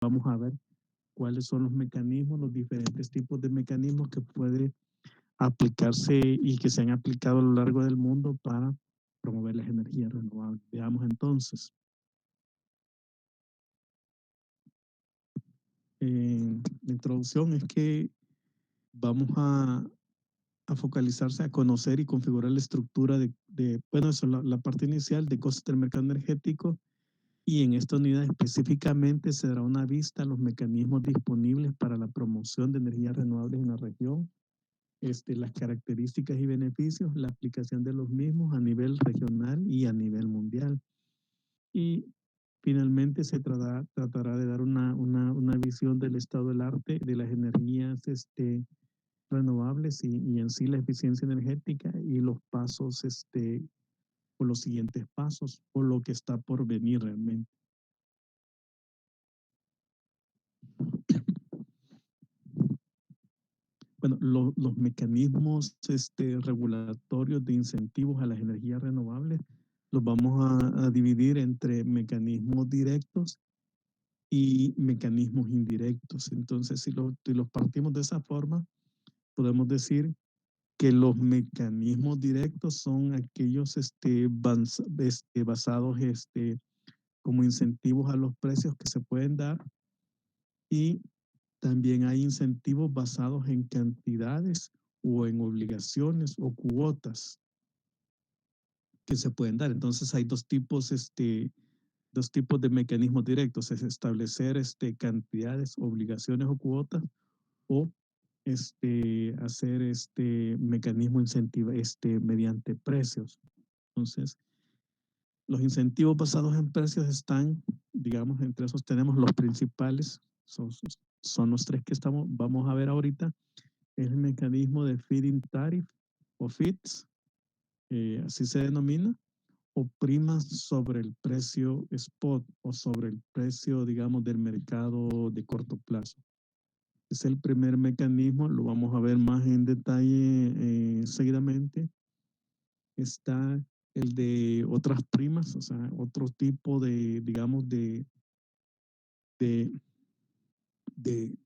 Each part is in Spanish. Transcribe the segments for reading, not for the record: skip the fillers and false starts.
vamos a ver cuáles son los mecanismos, los diferentes tipos de mecanismos que puede aplicarse y que se han aplicado a lo largo del mundo para promover las energías renovables. Veamos entonces. La introducción es que vamos a focalizarse a conocer y configurar la estructura bueno, eso es la parte inicial de costos del mercado energético, y en esta unidad específicamente se dará una vista a los mecanismos disponibles para la promoción de energías renovables en la región, las características y beneficios, la aplicación de los mismos a nivel regional y a nivel mundial. Y finalmente se tratará de dar una visión del estado del arte de las energías renovables y en sí la eficiencia energética y los pasos, o los siguientes pasos, o lo que está por venir realmente. Bueno, los mecanismos regulatorios de incentivos a las energías renovables los vamos a dividir entre mecanismos directos y mecanismos indirectos. Entonces, si los partimos de esa forma, podemos decir que los mecanismos directos son aquellos basados como incentivos a los precios que se pueden dar, y también hay incentivos basados en cantidades o en obligaciones o cuotas que se pueden dar. Entonces hay dos tipos de mecanismos directos: es establecer cantidades, obligaciones o cuotas, o hacer mecanismo incentiva mediante precios. Entonces, los incentivos basados en precios están, digamos, entre esos tenemos los principales, son los tres que vamos a ver ahorita. Es el mecanismo de feed-in tariff o FITS, así se denomina, o primas sobre el precio spot o sobre el precio, digamos, del mercado de corto plazo. Es el primer mecanismo, lo vamos a ver más en detalle seguidamente. Está el de otras primas, o sea, otro tipo de, digamos, de, de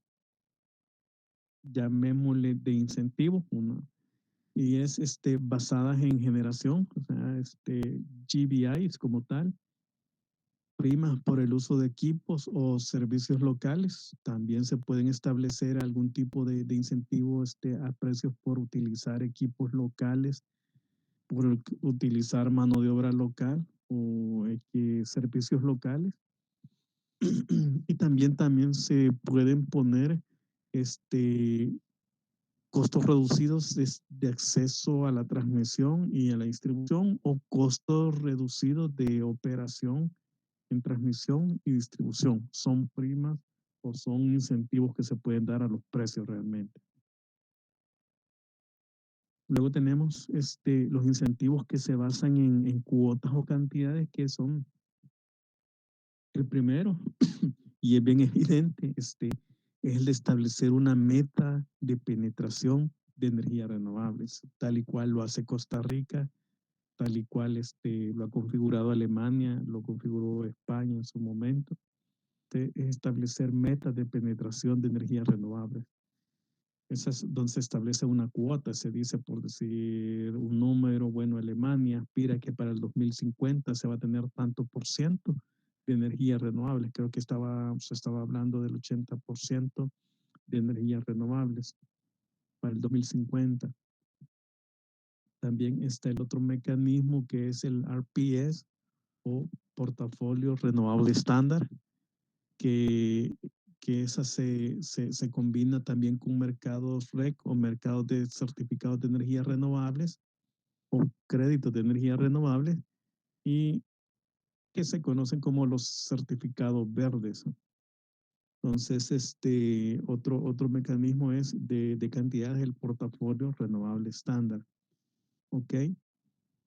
llamémosle, de incentivos, y es basadas en generación, o sea, GBIs como tal, primas por el uso de equipos o servicios locales. También se pueden establecer algún tipo de incentivo a precios por utilizar equipos locales, por utilizar mano de obra local o servicios locales. Y también se pueden poner costos reducidos de acceso a la transmisión y a la distribución, o costos reducidos de operación en transmisión y distribución. Son primas o son incentivos que se pueden dar a los precios realmente. Luego tenemos los incentivos que se basan en cuotas o cantidades, que son el primero, y es bien evidente, es el de establecer una meta de penetración de energías renovables, tal y cual lo hace Costa Rica, tal y cual lo ha configurado Alemania, lo configuró España en su momento. Es establecer metas de penetración de energías renovables. Esa es donde se establece una cuota, se dice, por decir un número. Bueno, Alemania aspira que para el 2050 se va a tener tanto por ciento de energías renovables. Creo que se estaba hablando del 80% de energías renovables para el 2050. También está el otro mecanismo, que es el RPS, o portafolio renovable estándar, que, que esa se combina también con mercados REC, o mercados de certificados de energías renovables, o créditos de energías renovables, y que se conocen como los certificados verdes. Entonces, otro mecanismo es de cantidades, el portafolio renovable estándar. ¿Ok?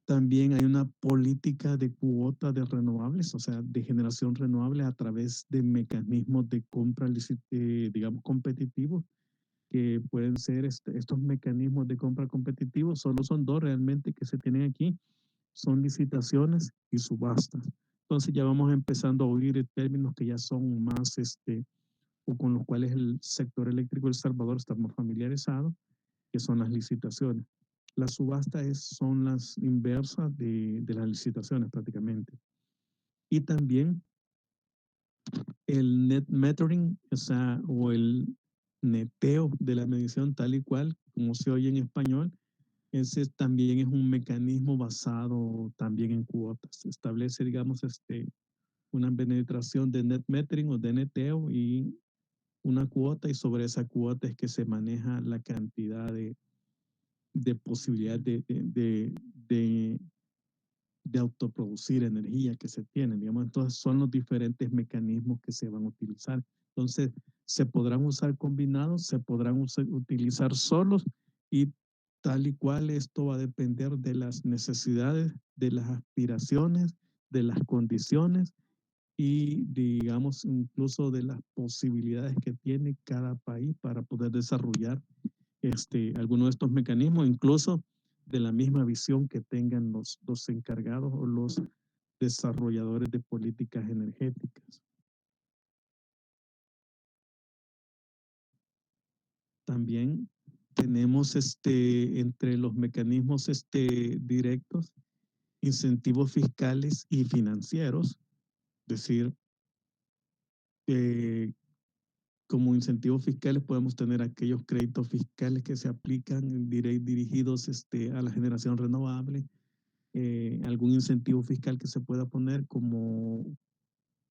También hay una política de cuota de renovables, o sea, de generación renovable, a través de mecanismos de compra, digamos, competitivos, que pueden ser estos mecanismos de compra competitivos. Solo son dos realmente que se tienen aquí: son licitaciones y subastas. Entonces ya vamos empezando a oír términos que ya son más o con los cuales el sector eléctrico de El Salvador estamos familiarizados, que son las licitaciones. La subasta son las inversas de las licitaciones prácticamente. Y también el net metering, o sea, o el neteo de la medición tal y cual, como se oye en español, ese también es un mecanismo basado también en cuotas. Establece, digamos, una penetración de net metering o de neteo y una cuota, y sobre esa cuota es que se maneja la cantidad de posibilidad de, de autoproducir energía que se tienen, digamos. Entonces son los diferentes mecanismos que se van a utilizar. Entonces se podrán usar combinados, se podrán utilizar solos, y tal y cual esto va a depender de las necesidades, de las aspiraciones, de las condiciones y digamos incluso de las posibilidades que tiene cada país para poder desarrollar alguno de estos mecanismos, incluso de la misma visión que tengan los encargados o los desarrolladores de políticas energéticas. También tenemos entre los mecanismos directos, incentivos fiscales y financieros, es decir, eh, como incentivos fiscales podemos tener aquellos créditos fiscales que se aplican dirigidos a la generación renovable, algún incentivo fiscal que se pueda poner como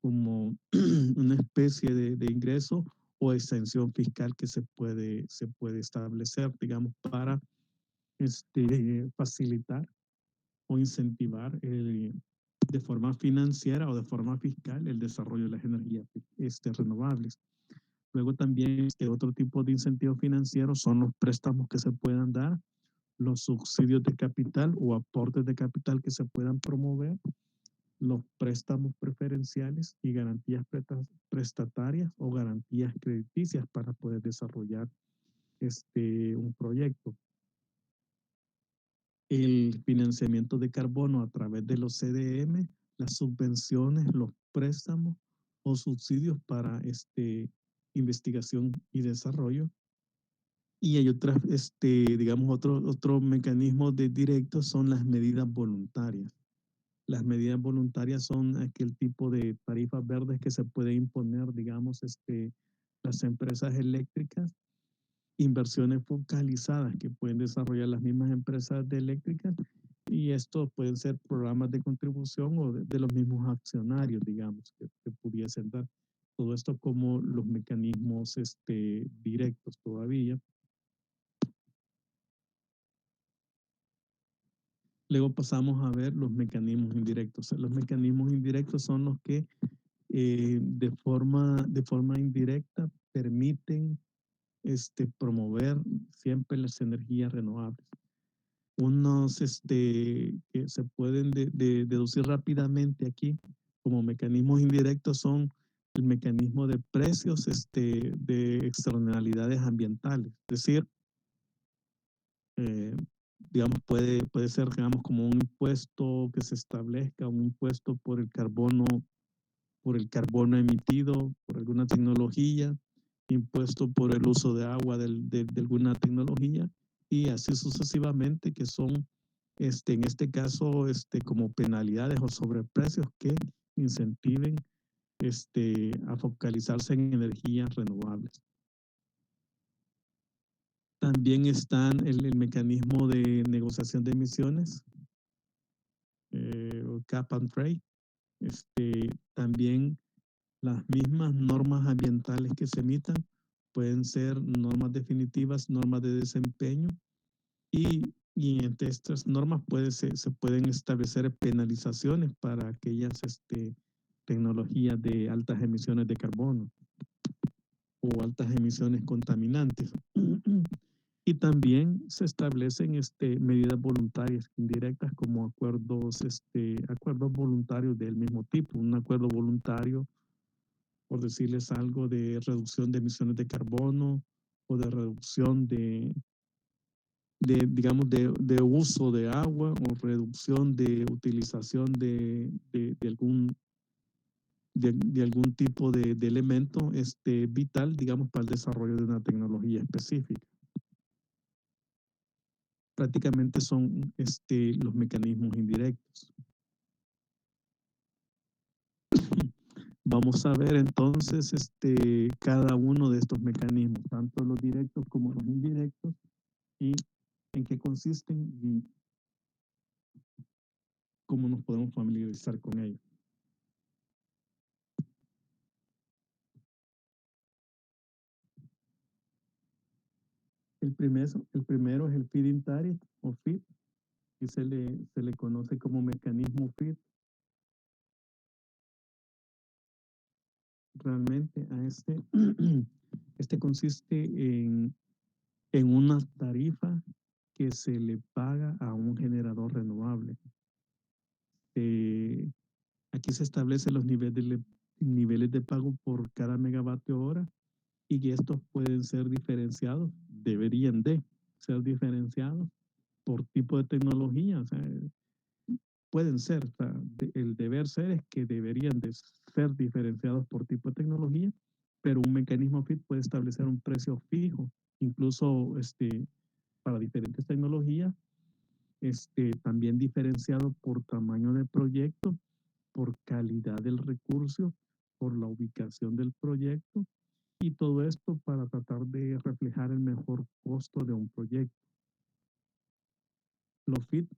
una especie de ingreso o exención fiscal que se puede establecer, digamos, para facilitar o incentivar de forma financiera o de forma fiscal el desarrollo de las energías renovables. Luego también otro tipo de incentivos financieros son los préstamos que se puedan dar, los subsidios de capital o aportes de capital que se puedan promover, los préstamos preferenciales y garantías prestatarias o garantías crediticias para poder desarrollar un proyecto. El financiamiento de carbono a través de los CDM, las subvenciones, los préstamos o subsidios para investigación y desarrollo. Y hay otras, digamos, otro mecanismo de directo son las medidas voluntarias. Las medidas voluntarias son aquel tipo de tarifas verdes que se puede imponer, digamos, las empresas eléctricas, inversiones focalizadas que pueden desarrollar las mismas empresas de eléctricas, y esto pueden ser programas de contribución o de los mismos accionarios, digamos, que pudiesen dar. Todo esto como los mecanismos directos todavía. Luego pasamos a ver los mecanismos indirectos. Los mecanismos indirectos son los que de forma indirecta permiten promover siempre las energías renovables. Unos que se pueden deducir rápidamente aquí como mecanismos indirectos son el mecanismo de precios de externalidades ambientales. Es decir, eh, digamos, puede ser, digamos, como un impuesto que se establezca, un impuesto por el carbono emitido por alguna tecnología, impuesto por el uso de agua de alguna tecnología, y así sucesivamente, que son, en este caso, como penalidades o sobreprecios que incentiven a focalizarse en energías renovables. También están el mecanismo de negociación de emisiones, cap and trade. También las mismas normas ambientales que se emitan pueden ser normas definitivas, normas de desempeño, y entre estas normas se pueden establecer penalizaciones para aquellas tecnologías de altas emisiones de carbono o altas emisiones contaminantes. Y también se establecen medidas voluntarias indirectas como acuerdos voluntarios del mismo tipo. Un acuerdo voluntario, por decirles algo, de reducción de emisiones de carbono o de reducción digamos, de uso de agua o reducción de utilización de de algún tipo de elemento vital, digamos, para el desarrollo de una tecnología específica. Prácticamente son los mecanismos indirectos. Vamos a ver entonces cada uno de estos mecanismos, tanto los directos como los indirectos, y en qué consisten y cómo nos podemos familiarizar con ellos. El primero es el feed-in tariff o FIT, y se le conoce como mecanismo FIT. Realmente a este consiste en una tarifa que se le paga a un generador renovable. Eh, Aquí se establecen los niveles de pago por cada megavatio hora, y que estos pueden ser diferenciados, deberían de ser diferenciados por tipo de tecnología. O sea, pueden ser, o sea, el deber ser es que deberían de ser diferenciados por tipo de tecnología, pero un mecanismo FIT puede establecer un precio fijo, incluso para diferentes tecnologías, también diferenciado por tamaño de proyecto, por calidad del recurso, por la ubicación del proyecto, y todo esto para tratar de reflejar el mejor costo de un proyecto. Los FIT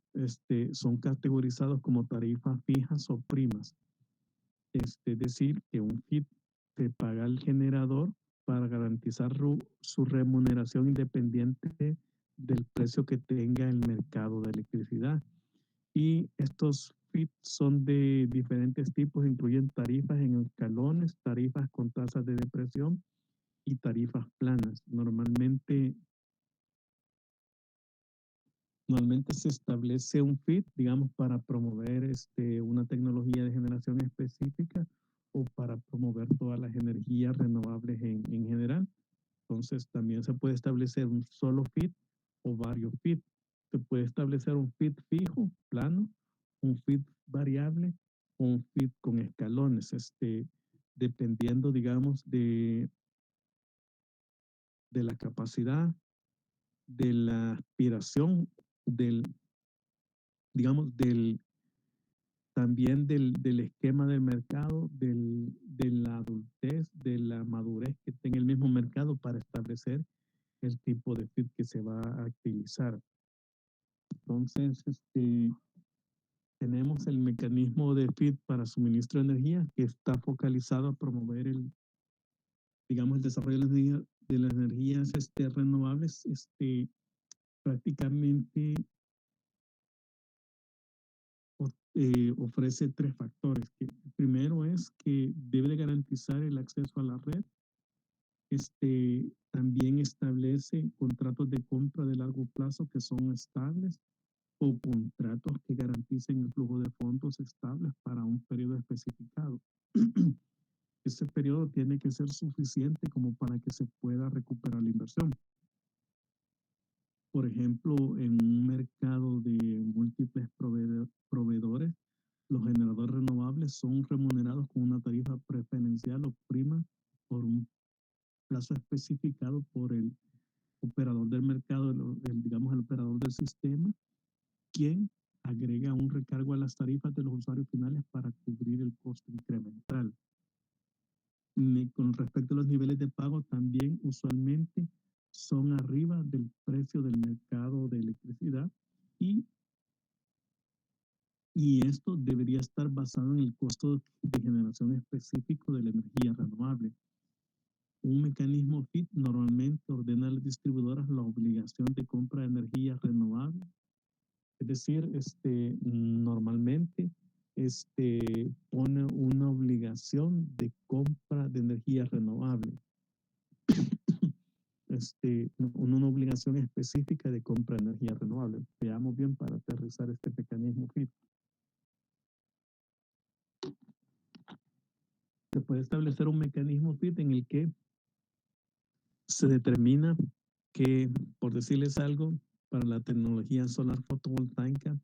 son categorizados como tarifas fijas o primas. Es decir, que un FIT se paga al generador para garantizar su remuneración independiente del precio que tenga el mercado de electricidad. Y estos FIT son de diferentes tipos, incluyen tarifas en escalones, tarifas con tasas de depresión y tarifas planas. Normalmente se establece un FIT, digamos, para promover una tecnología de generación específica o para promover todas las energías renovables en general. Entonces, también se puede establecer un solo FIT o varios FIT. Se puede establecer un FIT fijo, plano, un FIT variable o un FIT con escalones, dependiendo, digamos, de la capacidad, de la aspiración, del, digamos, también del esquema del mercado, de la adultez, de la madurez que tenga el mismo mercado para establecer el tipo de feed que se va a utilizar. Entonces, tenemos el mecanismo de feed para suministro de energía, que está focalizado a promover digamos, el desarrollo de las energías renovables. Prácticamente ofrece tres factores. El primero es que debe de garantizar el acceso a la red. También establece contratos de compra de largo plazo que son estables, o contratos que garanticen el flujo de fondos estables para un periodo especificado. Ese periodo tiene que ser suficiente como para que se pueda recuperar la inversión. Por ejemplo, en un mercado de múltiples proveedores, los generadores renovables son remunerados con una tarifa preferencial o prima por un plazo especificado por el operador del mercado, digamos el operador del sistema, quien agrega un recargo a las tarifas de los usuarios finales para cubrir el costo incremental. Con respecto a los niveles de pago, también usualmente son arriba del precio del mercado de electricidad, y esto debería estar basado en el costo de generación específico de la energía renovable. Un mecanismo FIT normalmente ordena a las distribuidoras la obligación de compra de energía renovable. Es decir, normalmente pone una obligación de compra de energía renovable. Una obligación específica de compra de energía renovable. Veamos bien para aterrizar este mecanismo FIT. Se puede establecer un mecanismo FIT en el que se determina que, por decirles algo, para la tecnología solar fotovoltaica,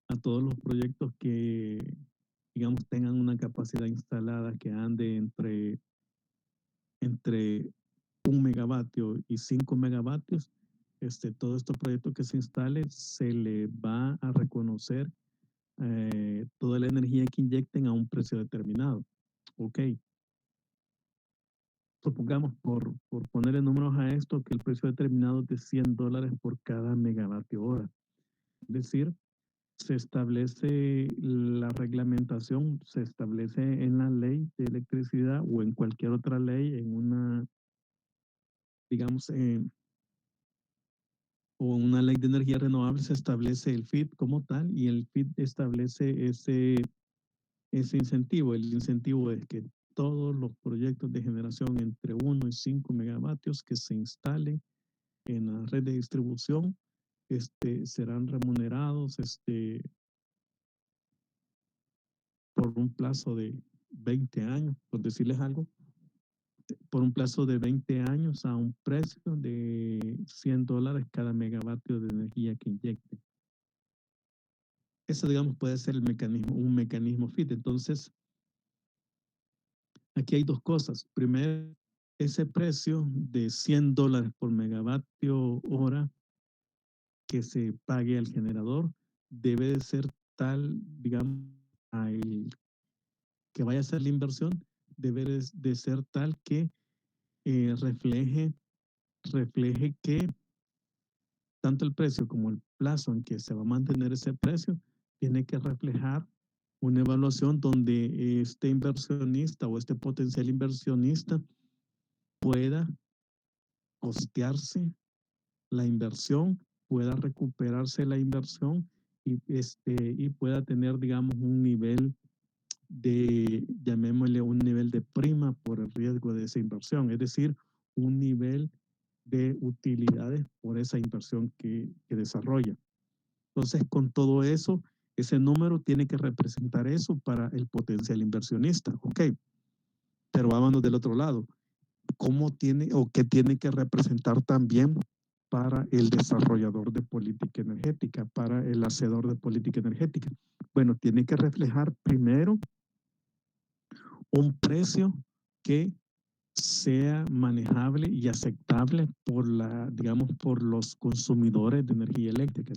a todos los proyectos digamos, tengan una capacidad instalada que ande entre 1 megavatio y 5 megavatios, todos estos proyectos que se instalen, se le va a reconocer toda la energía que inyecten a un precio determinado. Ok, supongamos por ponerle números a esto, que el precio determinado es de $100 por cada megavatio hora. Es decir, se establece la reglamentación, se establece en la ley de electricidad o en cualquier otra ley, en una, digamos, o en una ley de energía renovable se establece el FIT como tal y el FIT establece ese incentivo. El incentivo es que todos los proyectos de generación entre 1 y 5 megavatios que se instalen en la red de distribución serán remunerados por un plazo de 20 años, por decirles algo, por un plazo de 20 años a un precio de $100 cada megavatio de energía que inyecte. Eso, digamos, puede ser un mecanismo FIT. Entonces, aquí hay dos cosas. Primero, ese precio de $100 por megavatio hora que se pague al generador debe de ser tal, digamos, que vaya a ser la inversión, debe de ser tal que refleje que tanto el precio como el plazo en que se va a mantener ese precio tiene que reflejar una evaluación donde este inversionista o este potencial inversionista pueda costearse la inversión, pueda recuperarse la inversión y pueda tener, digamos, un nivel llamémosle un nivel de prima por el riesgo de esa inversión, es decir, un nivel de utilidades por esa inversión que desarrolla. Entonces, con todo eso, ese número tiene que representar eso para el potencial inversionista, ¿ok? Pero vámonos del otro lado. ¿Cómo tiene o qué tiene que representar también para el desarrollador de política energética, para el hacedor de política energética? Bueno, tiene que reflejar primero un precio que sea manejable y aceptable digamos, por los consumidores de energía eléctrica.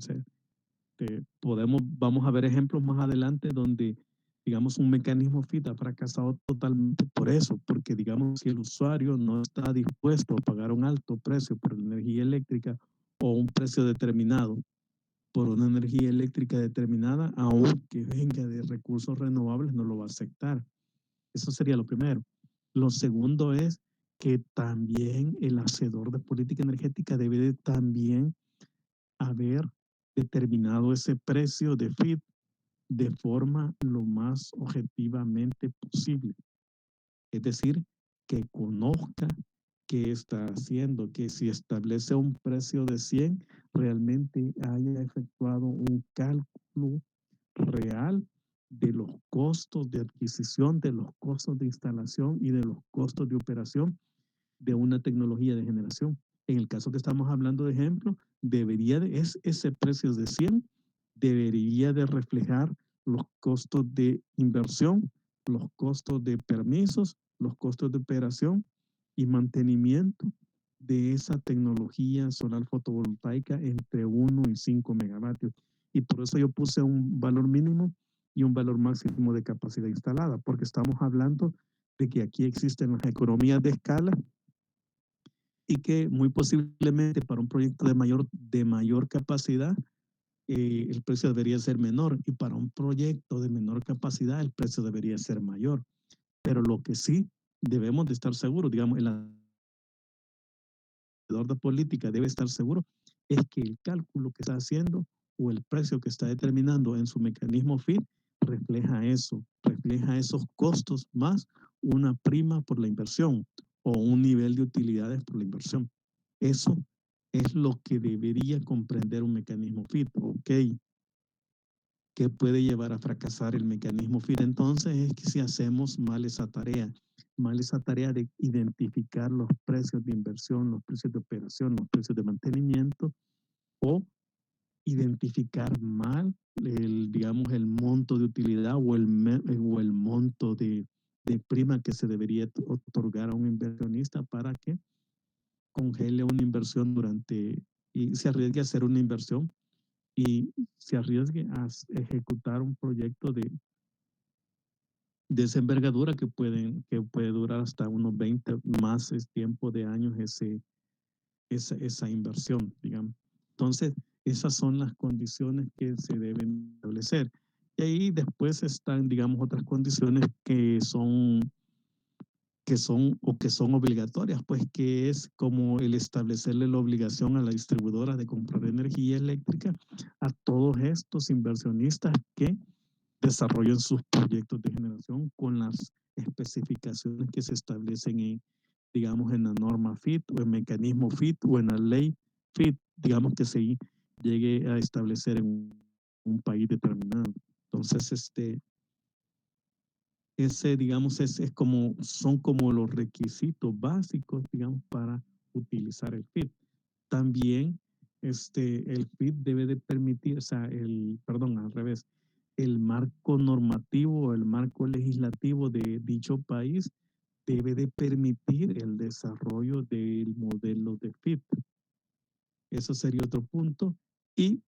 Vamos a ver ejemplos más adelante donde, digamos, un mecanismo FIT ha fracasado totalmente por eso, porque, digamos, si el usuario no está dispuesto a pagar un alto precio por la energía eléctrica o un precio determinado por una energía eléctrica determinada, aunque venga de recursos renovables, no lo va a aceptar. Eso sería lo primero. Lo segundo es que también el hacedor de política energética debe de también haber determinado ese precio de FIT de forma lo más objetivamente posible. Es decir, que conozca qué está haciendo, que si establece un precio de 100, realmente haya efectuado un cálculo real de los costos de adquisición, de los costos de instalación y de los costos de operación de una tecnología de generación. En el caso que estamos hablando de ejemplo, ese precio de 100 debería de reflejar los costos de inversión, los costos de permisos, los costos de operación y mantenimiento de esa tecnología solar fotovoltaica entre 1 y 5 megavatios. Y por eso yo puse un valor mínimo y un valor máximo de capacidad instalada, porque estamos hablando de que aquí existen las economías de escala y que muy posiblemente para un proyecto de mayor capacidad el precio debería ser menor y para un proyecto de menor capacidad el precio debería ser mayor. Pero lo que sí debemos de estar seguros, digamos, el hacedor de política debe estar seguro es que el cálculo que está haciendo o el precio que está determinando en su mecanismo FIT refleja esos costos más una prima por la inversión o un nivel de utilidades por la inversión. Eso es lo que debería comprender un mecanismo FIT. Ok, ¿qué puede llevar a fracasar el mecanismo FIT? Entonces es que si hacemos mal esa tarea de identificar los precios de inversión, los precios de operación, los precios de mantenimiento o identificar mal digamos, el monto de utilidad o el monto de prima que se debería otorgar a un inversionista para que congele una inversión y se arriesgue a hacer una inversión y se arriesgue a ejecutar un proyecto de esa envergadura que puede durar hasta unos 20 más tiempo de años esa inversión, digamos. Entonces, esas son las condiciones que se deben establecer. Y ahí después están, digamos, otras condiciones que son obligatorias, pues que es como el establecerle la obligación a la distribuidora de comprar energía eléctrica a todos estos inversionistas que desarrollen sus proyectos de generación con las especificaciones que se establecen digamos, en la norma FIT o en mecanismo FIT o en la ley FIT, digamos que se llegue a establecer en un país determinado. Entonces, digamos, son como los requisitos básicos, digamos, para utilizar el FIT. También, el FIT debe de permitir, o sea, perdón, al revés, el marco normativo o el marco legislativo de dicho país debe de permitir el desarrollo del modelo de FIT. Eso sería otro punto. Y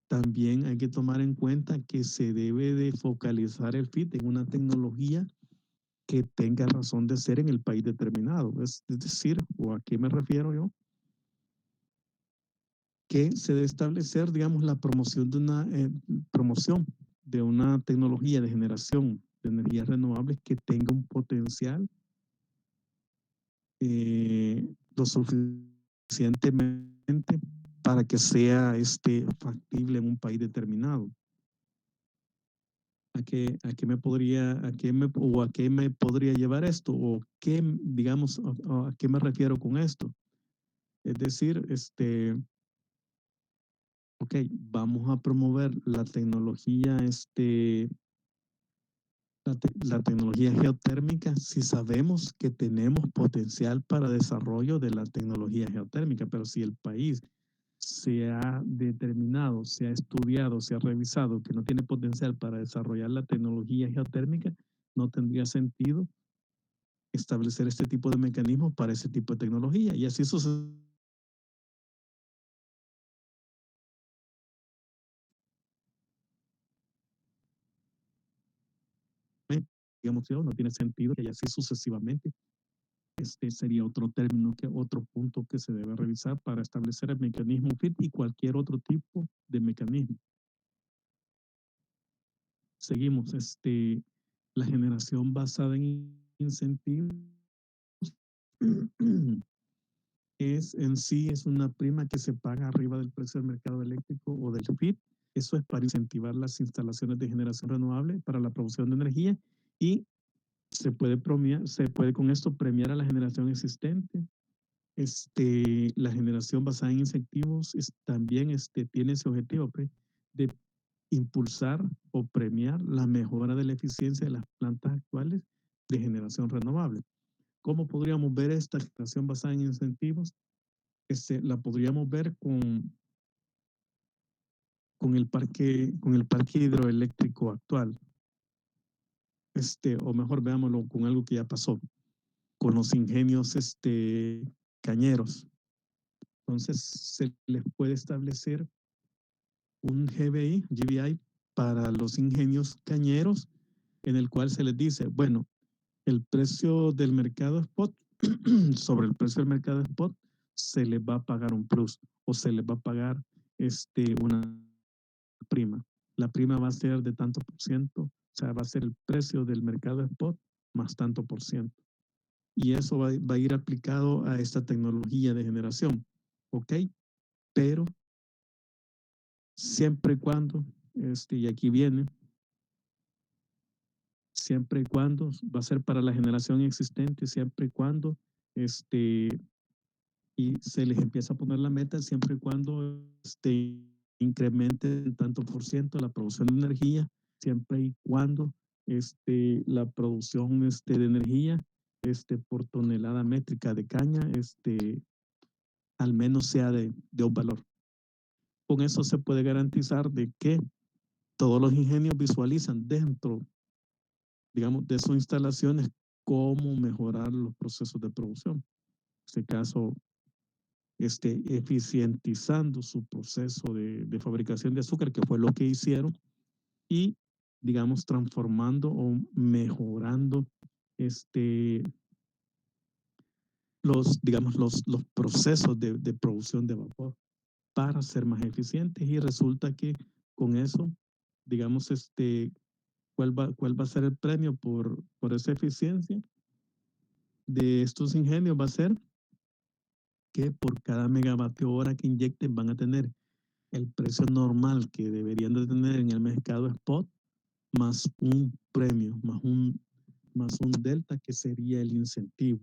también hay que tomar en cuenta que se debe de focalizar el FIT en una tecnología que tenga razón de ser en el país determinado. Es decir, ¿o a qué me refiero yo? Que se debe establecer, digamos, la promoción de una tecnología de generación de energías renovables que tenga un potencial lo suficientemente para que sea factible en un país determinado. ¿A qué me podría llevar esto? ¿O qué, digamos, a qué me refiero con esto? Es decir, ok, vamos a promover la tecnología, la tecnología geotérmica si sabemos que tenemos potencial para desarrollo de la tecnología geotérmica, pero si el país se ha determinado, se ha estudiado, se ha revisado que no tiene potencial para desarrollar la tecnología geotérmica, no tendría sentido establecer este tipo de mecanismos para ese tipo de tecnología. Y así sucesivamente, digamos, no tiene sentido y así sucesivamente. Este sería otro término, otro punto que se debe revisar para establecer el mecanismo FIT y cualquier otro tipo de mecanismo. Seguimos, la generación basada en incentivos es una prima que se paga arriba del precio del mercado eléctrico o del FIT. Eso es para incentivar las instalaciones de generación renovable para la producción de energía y se puede con esto premiar a la generación existente. La generación basada en incentivos también tiene ese objetivo pues, de impulsar o premiar la mejora de la eficiencia de las plantas actuales de generación renovable. ¿Cómo podríamos ver esta generación basada en incentivos? La podríamos ver con el parque hidroeléctrico actual. O mejor veámoslo con algo que ya pasó, con los ingenios cañeros. Entonces se les puede establecer un GBI para los ingenios cañeros en el cual se les dice, bueno, el precio del mercado spot, sobre el precio del mercado spot, se les va a pagar un plus o se les va a pagar una prima. La prima va a ser de tanto por ciento, o sea, va a ser el precio del mercado spot más tanto por ciento. Y eso va a ir aplicado a esta tecnología de generación, ¿ok? Pero siempre y cuando, y aquí viene, siempre y cuando va a ser para la generación existente, siempre y cuando y se les empieza a poner la meta, siempre y cuando incremente en tanto por ciento la producción de energía, siempre y cuando la producción de energía por tonelada métrica de caña al menos sea de un valor. Con eso se puede garantizar de que todos los ingenios visualizan dentro, digamos, de sus instalaciones cómo mejorar los procesos de producción. En este caso, eficientizando su proceso de fabricación de azúcar, que fue lo que hicieron, y, digamos, transformando o mejorando este, digamos, los procesos de producción de vapor para ser más eficientes. Y resulta que con eso, digamos, ¿cuál va a ser el premio por esa eficiencia de estos ingenios? Va a ser que por cada megavatio hora que inyecten van a tener el precio normal que deberían de tener en el mercado spot, más un premio, más un delta que sería el incentivo.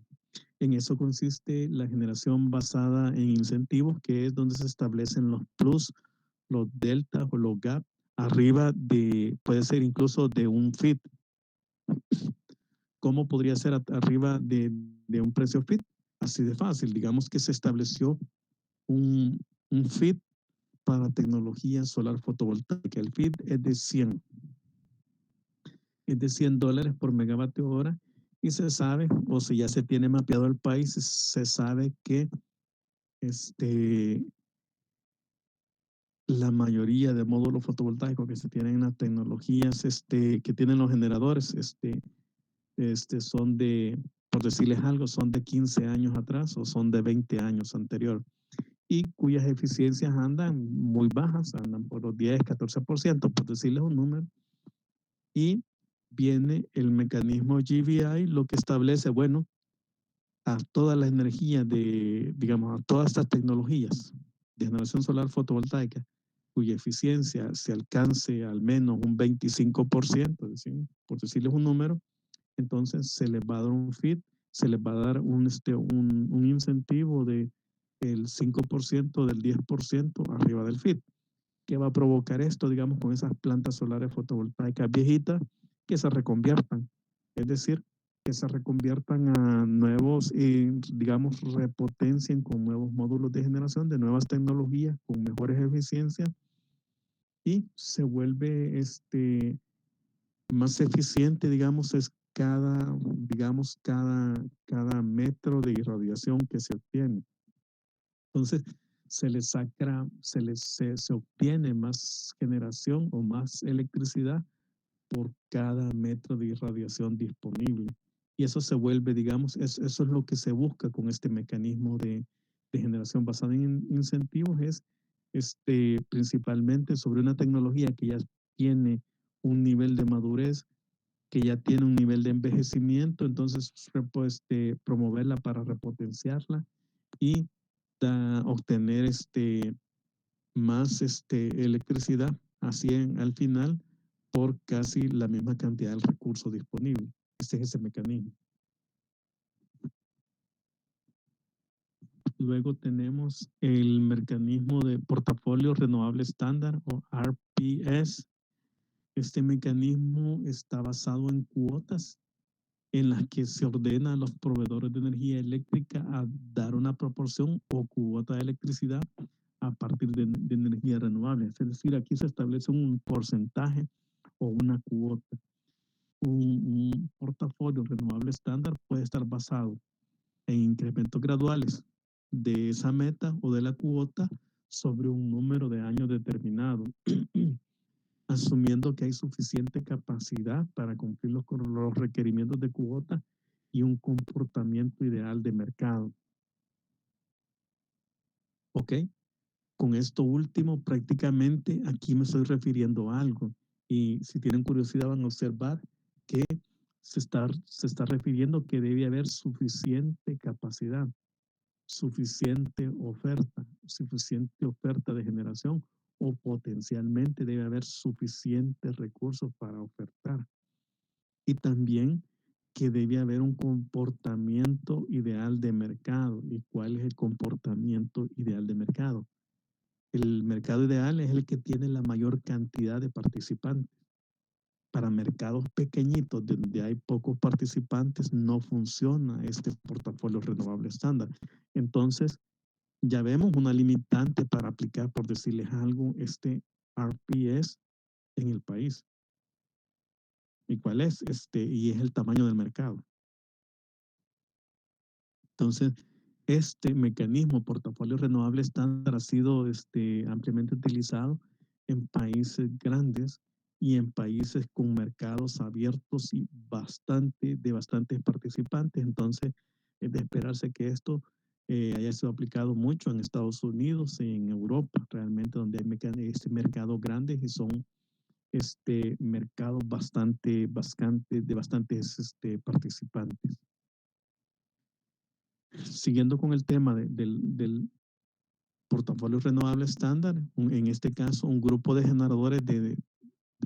En eso consiste la generación basada en incentivos, que es donde se establecen los plus, los deltas o los gap arriba de, puede ser incluso de un fit. ¿Cómo podría ser arriba de un precio fit? Así de fácil. Digamos que se estableció un fit para tecnología solar fotovoltaica. El fit es de $100 por megavatio hora, y se sabe, o si ya se tiene mapeado el país, se sabe que este, la mayoría de módulos fotovoltaicos que se tienen en las tecnologías que tienen los generadores son de, por decirles algo, son de 15 años atrás o son de 20 años anterior, y cuyas eficiencias andan muy bajas, andan por los 10, 14%, por decirles un número. Y viene el mecanismo GVI, lo que establece, bueno, a toda la energía digamos, a todas estas tecnologías de generación solar fotovoltaica, cuya eficiencia se alcance al menos un 25%, por decirles un número, entonces se les va a dar un FIT, se les va a dar un incentivo de el 5% del 10% arriba del FIT. ¿Qué va a provocar esto, digamos, con esas plantas solares fotovoltaicas viejitas que se reconviertan? Es decir, que se reconviertan a nuevos, digamos, repotencien con nuevos módulos de generación de nuevas tecnologías, con mejores eficiencias, y se vuelve más eficiente, digamos, es digamos, cada metro de irradiación que se obtiene. Entonces, se obtiene más generación o más electricidad por cada metro de irradiación disponible. Y eso se vuelve, digamos, eso es lo que se busca con este mecanismo de generación basada en incentivos, es principalmente sobre una tecnología que ya tiene un nivel de madurez, que ya tiene un nivel de envejecimiento. Entonces, promoverla para repotenciarla y obtener más electricidad, así al final, por casi la misma cantidad del recurso disponible. Este es ese mecanismo. Luego tenemos el mecanismo de portafolio renovable estándar, o RPS. Este mecanismo está basado en cuotas en las que se ordena a los proveedores de energía eléctrica a dar una proporción o cuota de electricidad a partir de energía renovable. Es decir, aquí se establece un porcentaje o una cuota. Un portafolio renovable estándar puede estar basado en incrementos graduales de esa meta o de la cuota sobre un número de años determinado, asumiendo que hay suficiente capacidad para cumplir con los requerimientos de cuota y un comportamiento ideal de mercado. ¿Ok? Con esto último, prácticamente aquí me estoy refiriendo a algo, y si tienen curiosidad van a observar que se está refiriendo que debe haber suficiente capacidad, suficiente oferta de generación, o potencialmente debe haber suficientes recursos para ofertar. Y también que debe haber un comportamiento ideal de mercado. ¿Y cuál es el comportamiento ideal de mercado? El mercado ideal es el que tiene la mayor cantidad de participantes. Para mercados pequeñitos donde hay pocos participantes no funciona este portafolio renovable estándar. Entonces, Ya vemos una limitante para aplicar, por decirles algo, este RPS en el país. ¿Y cuál es? Y es el tamaño del mercado. Entonces, este mecanismo, portafolio renovable estándar, ha sido ampliamente utilizado en países grandes y en países con mercados abiertos y de bastantes participantes. Entonces, es de esperarse que esto haya sido aplicado mucho en Estados Unidos, en Europa, realmente donde hay este mercado grande y son mercados de bastantes participantes. Siguiendo con el tema del portafolio renovable estándar, en este caso un grupo de generadores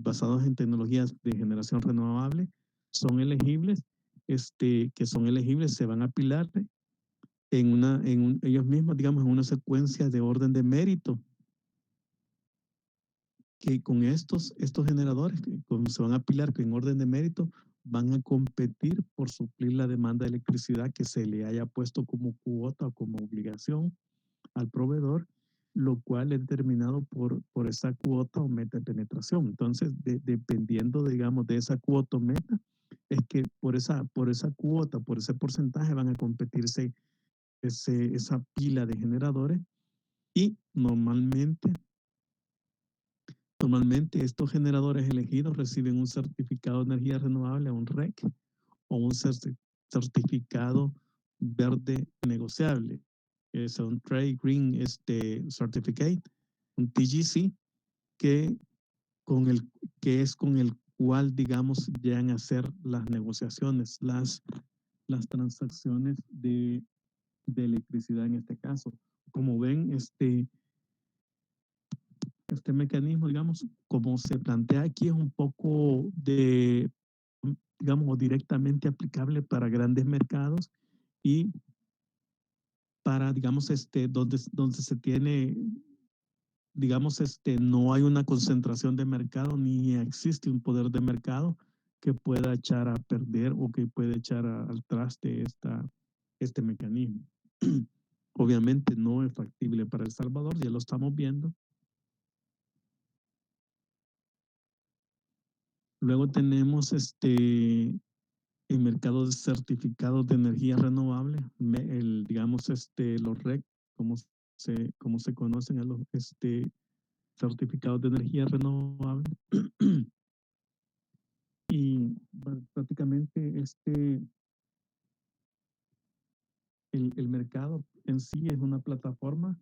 basados en tecnologías de generación renovable son elegibles, que son elegibles, se van a apilar ellos mismos, digamos, en una secuencia de orden de mérito, que con estos generadores, como se van a apilar en orden de mérito, van a competir por suplir la demanda de electricidad que se le haya puesto como cuota o como obligación al proveedor, lo cual es determinado por esa cuota o meta de penetración. Entonces, dependiendo, digamos, de esa cuota o meta, es que por esa cuota, por ese porcentaje van a competirse esa pila de generadores y normalmente estos generadores elegidos reciben un certificado de energía renovable, un REC, o un certificado verde negociable, es un Trade Green Certificate, un TGC, que, que es con el cual, digamos, llegan a hacer las negociaciones, las transacciones de electricidad en este caso. Como ven, este mecanismo, digamos, como se plantea aquí, es un poco digamos, directamente aplicable para grandes mercados y para, digamos, donde se tiene, digamos, no hay una concentración de mercado ni existe un poder de mercado que pueda echar a perder o que pueda echar al traste este mecanismo. Obviamente no es factible para El Salvador, ya lo estamos viendo. Luego tenemos el mercado de certificados de energía renovable, digamos, los REC, como se conocen a los certificados de energía renovable. Y bueno, prácticamente el mercado en sí es una plataforma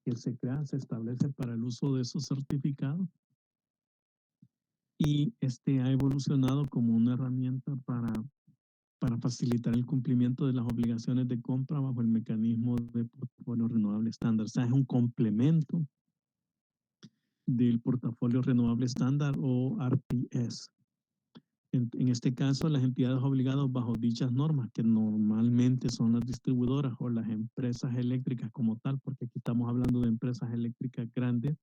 que se establece para el uso de esos certificados y ha evolucionado como una herramienta para facilitar el cumplimiento de las obligaciones de compra bajo el mecanismo de portafolio renovable estándar. O sea, es un complemento del portafolio renovable estándar o RPS. En este caso, las entidades obligadas bajo dichas normas, que normalmente son las distribuidoras o las empresas eléctricas como tal, porque aquí estamos hablando de empresas eléctricas grandes,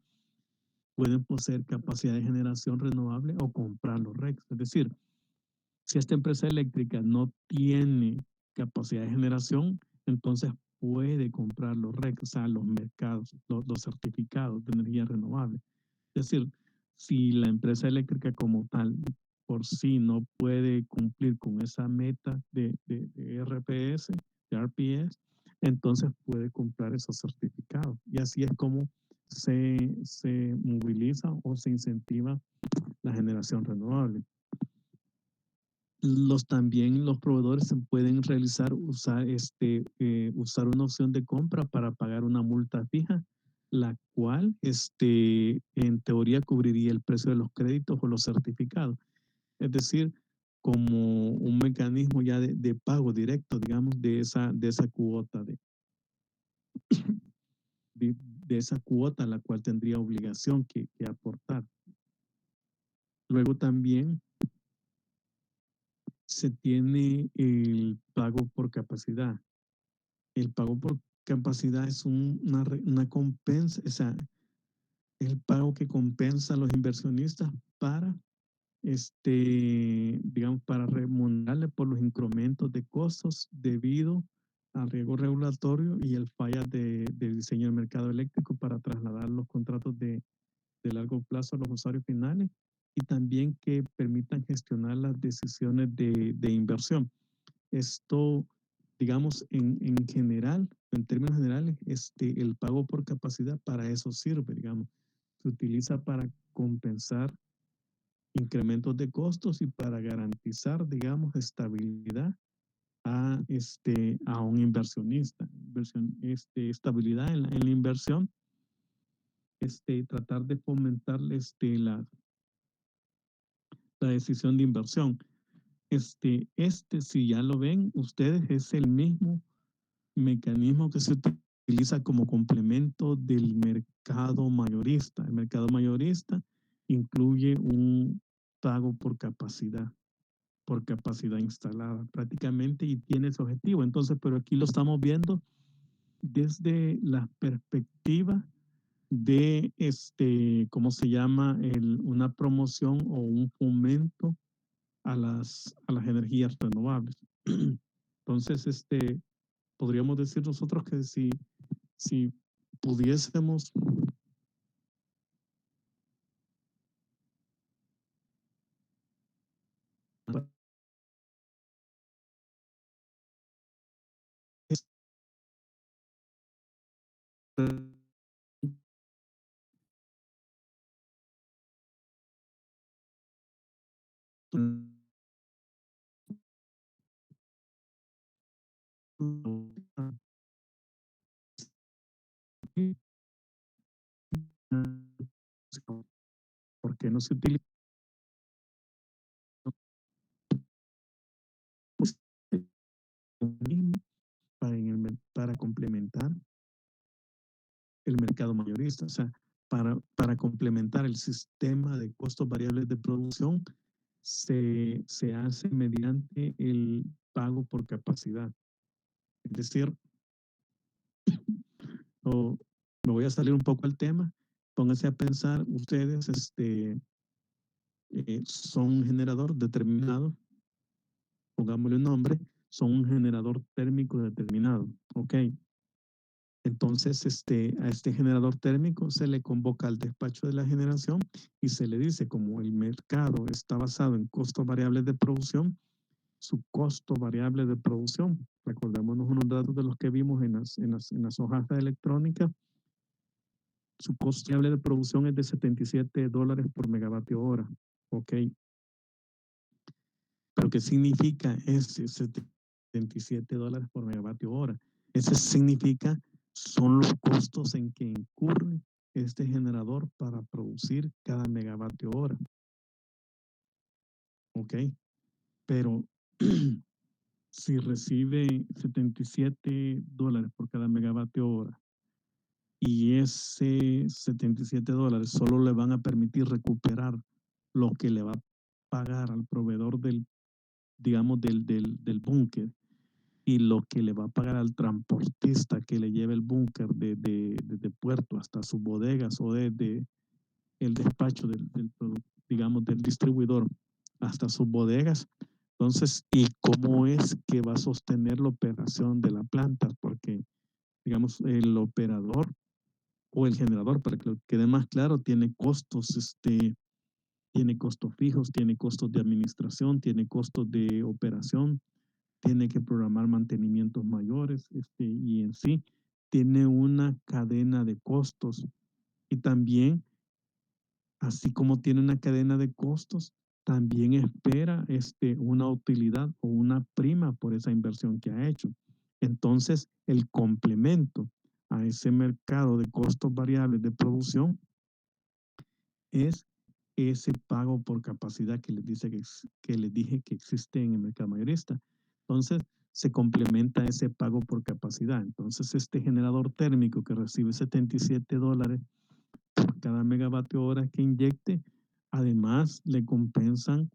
pueden poseer capacidad de generación renovable o comprar los RECs. Es decir, si esta empresa eléctrica no tiene capacidad de generación, entonces puede comprar los RECs, o sea, los mercados, los certificados de energía renovable. Es decir, si la empresa eléctrica como tal por sí no puede cumplir con esa meta de RPS, de RPS, entonces puede comprar esos certificados. Y así es como se moviliza o se incentiva la generación renovable. También los proveedores se pueden usar una opción de compra para pagar una multa fija, la cual en teoría cubriría el precio de los créditos o los certificados. Es decir, como un mecanismo ya de pago directo, digamos, de esa cuota, de esa cuota a la cual tendría obligación que aportar. Luego también se tiene el pago por capacidad. El pago por capacidad es una compensa, o sea, el pago que compensa a los inversionistas para, digamos, para remunerarle por los incrementos de costos debido al riesgo regulatorio y el falla de diseño del mercado eléctrico para trasladar los contratos de largo plazo a los usuarios finales y también que permitan gestionar las decisiones de inversión. Esto, digamos, en general, en términos generales, el pago por capacidad para eso sirve, digamos. Se utiliza para compensar incrementos de costos y para garantizar, digamos, estabilidad a un inversionista, estabilidad en la inversión, tratar de fomentar la decisión de inversión. Si ya lo ven ustedes, es el mismo mecanismo que se utiliza como complemento del mercado mayorista. El mercado mayorista incluye un pago por capacidad instalada prácticamente y tiene ese objetivo. Entonces, pero aquí lo estamos viendo desde la perspectiva de ¿cómo se llama? Una promoción o un fomento a las energías renovables. Entonces, podríamos decir nosotros que si pudiésemos ¿por qué no se utiliza para complementar el mercado mayorista? O sea, para complementar el sistema de costos variables de producción, se hace mediante el pago por capacidad. Es decir, o me voy a salir un poco al tema, pónganse a pensar ustedes, son un generador determinado, pongámosle un nombre, son un generador térmico determinado, ¿ok? Entonces, a este generador térmico se le convoca al despacho de la generación y se le dice, como el mercado está basado en costos variables de producción, su costo variable de producción, recordémonos unos datos de los que vimos en las hojas electrónicas, su costo variable de producción es de $77 por megavatio hora, ¿ok? Pero ¿qué significa ese $77 por megavatio hora? Ese significa, son los costos en que incurre este generador para producir cada megavatio hora, ¿ok? Pero si recibe $77 por cada megavatio hora y ese $77 solo le van a permitir recuperar lo que le va a pagar al proveedor digamos, del búnker y lo que le va a pagar al transportista que le lleve el búnker de puerto hasta sus bodegas o desde el despacho digamos, del distribuidor hasta sus bodegas. Entonces, ¿y cómo es que va a sostener la operación de la planta? Porque, digamos, el operador o el generador, para que quede más claro, tiene costos fijos, tiene costos de administración, tiene costos de operación, tiene que programar mantenimientos mayores, y en sí tiene una cadena de costos y también, así como tiene una cadena de costos, también espera una utilidad o una prima por esa inversión que ha hecho. Entonces, el complemento a ese mercado de costos variables de producción es ese pago por capacidad que les dije que existe en el mercado mayorista. Entonces, se complementa ese pago por capacidad. Entonces, este generador térmico que recibe $77 por cada megavatio hora que inyecte, además le compensan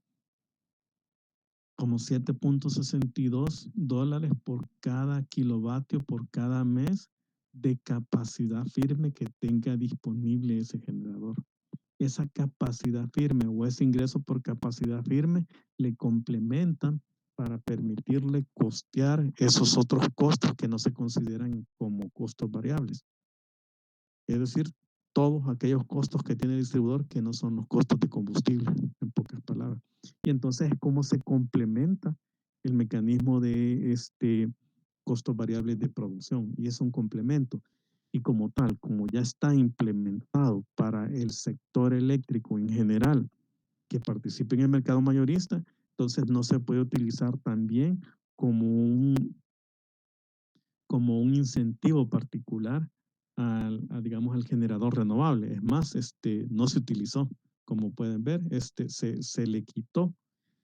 como $7.62 por cada kilovatio por cada mes de capacidad firme que tenga disponible ese generador. Esa capacidad firme o ese ingreso por capacidad firme le complementan para permitirle costear esos otros costos que no se consideran como costos variables. Es decir, todos aquellos costos que tiene el distribuidor que no son los costos de combustible, en pocas palabras. Y entonces, ¿cómo se complementa el mecanismo de costos variables de producción? Y es un complemento. Y como tal, como ya está implementado para el sector eléctrico en general, que participe en el mercado mayorista, entonces no se puede utilizar también como un incentivo particular digamos, al generador renovable. Es más, no se utilizó. Como pueden ver, se le quitó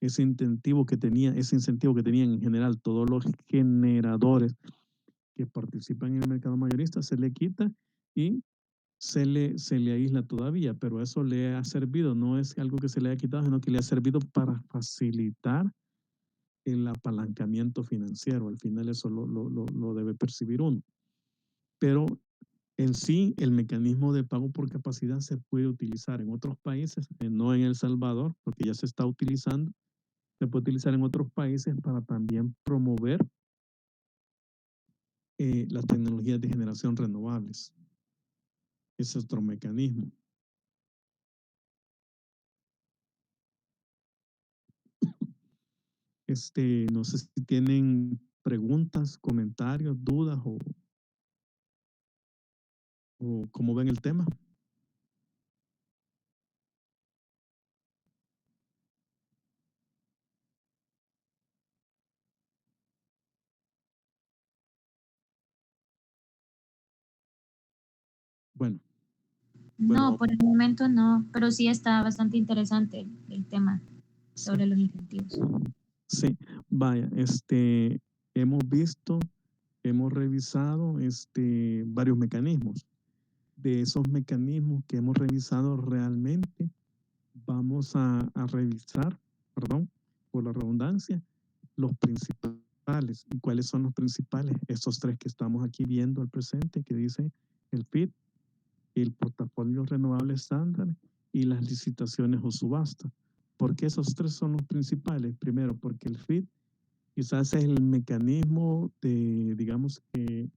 ese incentivo que tenían en general todos los generadores que participan en el mercado mayorista, se le quita y se le aísla todavía, pero eso le ha servido, no es algo que se le haya quitado, sino que le ha servido para facilitar el apalancamiento financiero. Al final eso lo debe percibir uno. Pero en sí, el mecanismo de pago por capacidad se puede utilizar en otros países, no en El Salvador, porque ya se está utilizando. Se puede utilizar en otros países para también promover las tecnologías de generación renovables. Ese es otro mecanismo. No sé si tienen preguntas, comentarios, dudas o cómo ven el tema. Bueno, No, bueno, por el momento no, pero sí está bastante interesante el tema sí, sobre los incentivos. sí, vaya, hemos visto, hemos revisado varios mecanismos. De esos mecanismos que hemos revisado realmente, vamos a revisar, perdón, por la redundancia, los principales. ¿Y cuáles son los principales? Estos tres que estamos aquí viendo al presente, que dice el FIT, el portafolio renovable estándar y las licitaciones o subastas. ¿Por qué esos tres son los principales? Primero, porque el FIT quizás es el mecanismo de, digamos, que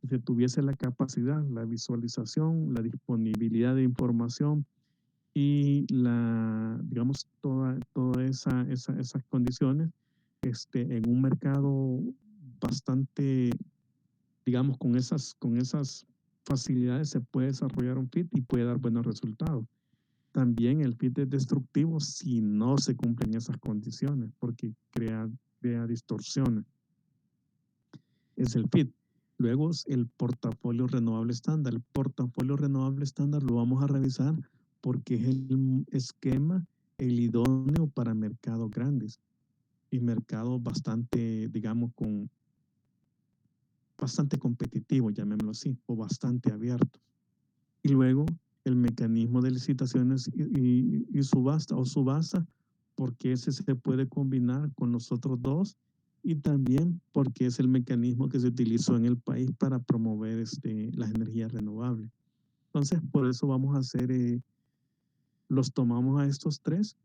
se tuviese la capacidad, la visualización, la disponibilidad de información y digamos, esas condiciones en un mercado bastante, digamos, con esas facilidades se puede desarrollar un FIT y puede dar buenos resultados. También el FIT es destructivo si no se cumplen esas condiciones, porque crea distorsiones. Es el FIT. Luego es el portafolio renovable estándar. El portafolio renovable estándar lo vamos a revisar porque es el esquema, el idóneo para mercados grandes y mercados bastante, digamos, bastante competitivos, llamémoslo así, o bastante abiertos. Y luego el mecanismo de licitaciones y subasta, porque ese se puede combinar con los otros dos y también porque es el mecanismo que se utilizó en el país para promover las energías renovables. Entonces, por eso vamos a hacer, los tomamos a estos tres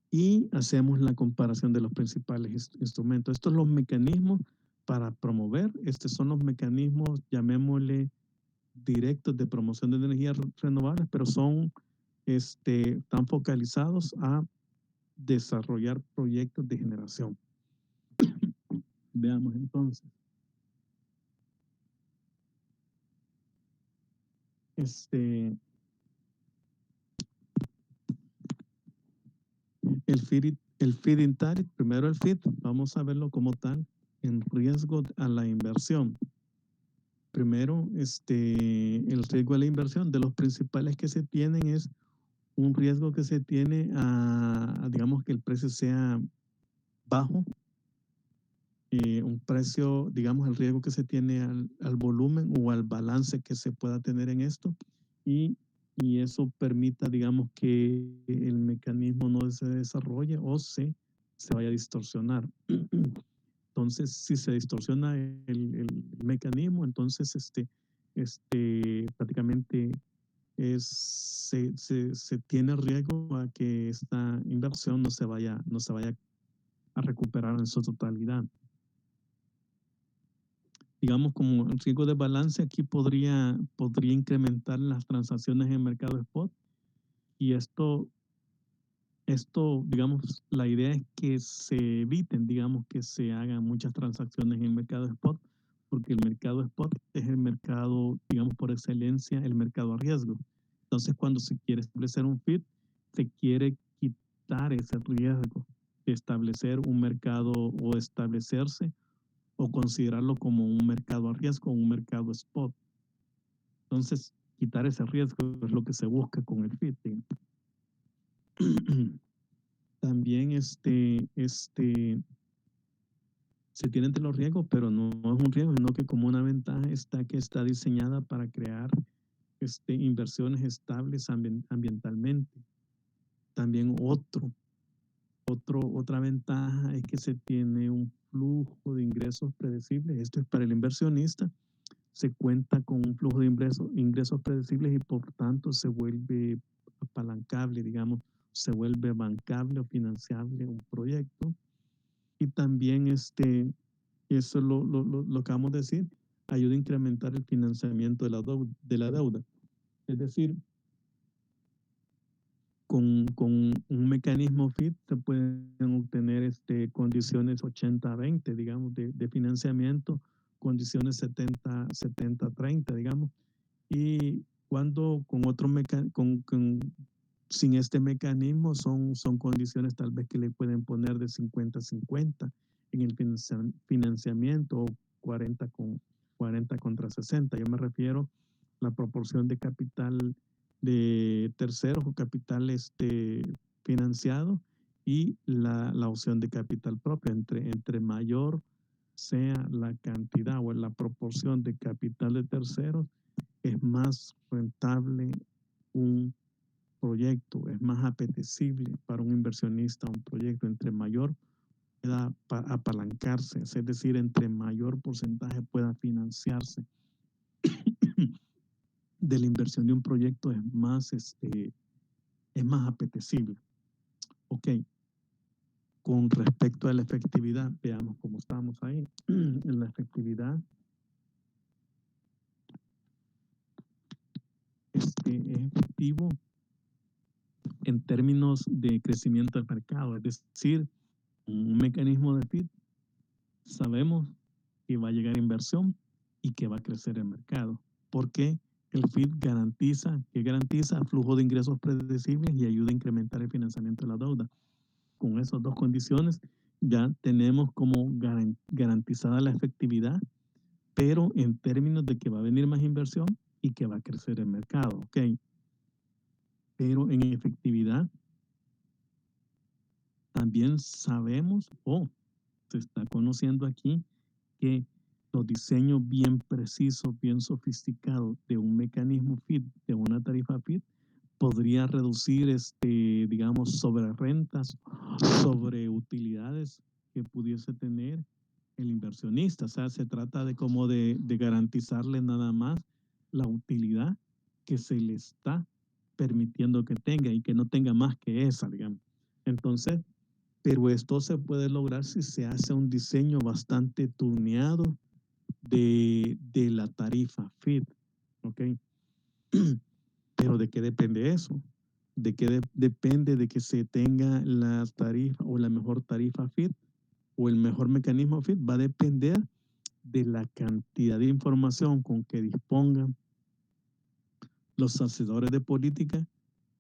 y hacemos la comparación de los principales instrumentos. Estos son los mecanismos para promover, estos son los mecanismos, llamémosle, directos de promoción de energías renovables, pero están focalizados a desarrollar proyectos de generación. Veamos entonces. El feed-in tariff, primero el feed, vamos a verlo como tal, en riesgo a la inversión. Primero, el riesgo a la inversión, de los principales que se tienen es un riesgo que se tiene digamos, que el precio sea bajo, un precio, digamos, el riesgo que se tiene al volumen o al balance que se pueda tener en esto y, y eso permita, digamos, que el mecanismo no se desarrolle o se vaya a distorsionar. Entonces, si se distorsiona el mecanismo, entonces prácticamente se tiene riesgo a que esta inversión no se vaya a recuperar en su totalidad. Digamos, como el riesgo de balance aquí podría incrementar las transacciones en el mercado spot, y esto, digamos, la idea es que se eviten, digamos, que se hagan muchas transacciones en el mercado spot, porque el mercado spot es el mercado, digamos, por excelencia, el mercado a riesgo. Entonces, cuando se quiere establecer un FIT, se quiere quitar ese riesgo de establecer un mercado o establecerse o considerarlo como un mercado a riesgo o un mercado spot. Entonces, quitar ese riesgo es lo que se busca con el FIT. También se tiene entre los riesgos, pero no es un riesgo, sino que como una ventaja está que está diseñada para crear inversiones estables ambientalmente. También otra ventaja es que se tiene un flujo de ingresos predecibles. Esto es para el inversionista. Se cuenta con un flujo de ingresos predecibles y por tanto se vuelve apalancable, digamos, se vuelve bancable o financiable un proyecto. Y también eso lo acabamos de decir, ayuda a incrementar el financiamiento de la deuda. Es decir, con un mecanismo FIT se pueden obtener condiciones 80-20, digamos, de financiamiento, condiciones 70-30, digamos. Y cuando con otro sin este mecanismo son condiciones tal vez que le pueden poner de 50-50 en el financiamiento, o 40 contra 60. Yo me refiero a la proporción de capital de terceros o capital financiado y la opción de capital propio. Entre mayor sea la cantidad o la proporción de capital de terceros, es más rentable un proyecto, es más apetecible para un inversionista un proyecto. Entre mayor pueda apalancarse, es decir, entre mayor porcentaje pueda financiarse de la inversión de un proyecto, es más apetecible. Ok, con respecto a la efectividad, veamos cómo estamos ahí. En la efectividad, es efectivo en términos de crecimiento del mercado, es decir, un mecanismo de FIT, sabemos que va a llegar inversión y que va a crecer el mercado, porque el FIT garantiza flujo de ingresos predecibles y ayuda a incrementar el financiamiento de la deuda. Con esas dos condiciones ya tenemos como garantizada la efectividad, pero en términos de que va a venir más inversión y que va a crecer el mercado, ¿ok? Pero en efectividad también sabemos se está conociendo aquí que los diseños bien precisos, bien sofisticados de un mecanismo FIT, de una tarifa FIT, podría reducir, digamos, sobre rentas, sobre utilidades que pudiese tener el inversionista. O sea, se trata de como de garantizarle nada más la utilidad que se le está permitiendo que tenga y que no tenga más que esa, digamos. Entonces, pero esto se puede lograr si se hace un diseño bastante tuneado de la tarifa FIT, ¿ok? Pero ¿de qué depende eso? ¿De qué depende de que se tenga la tarifa o la mejor tarifa FIT o el mejor mecanismo FIT? Va a depender de la cantidad de información con que dispongan los hacedores de política,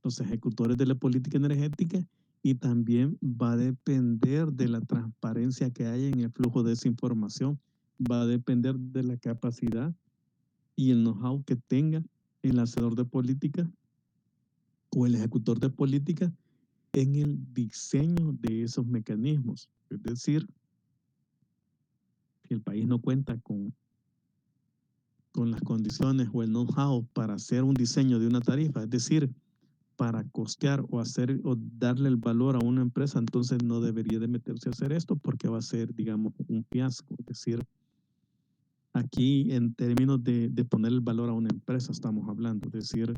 los ejecutores de la política energética, y también va a depender de la transparencia que haya en el flujo de esa información. Va a depender de la capacidad y el know-how que tenga el hacedor de política o el ejecutor de política en el diseño de esos mecanismos. Es decir, si el país no cuenta con las condiciones o el know-how para hacer un diseño de una tarifa, es decir, para costear o hacer o darle el valor a una empresa, entonces no debería de meterse a hacer esto porque va a ser, digamos, un fiasco. Es decir, aquí en términos de poner el valor a una empresa estamos hablando, es decir,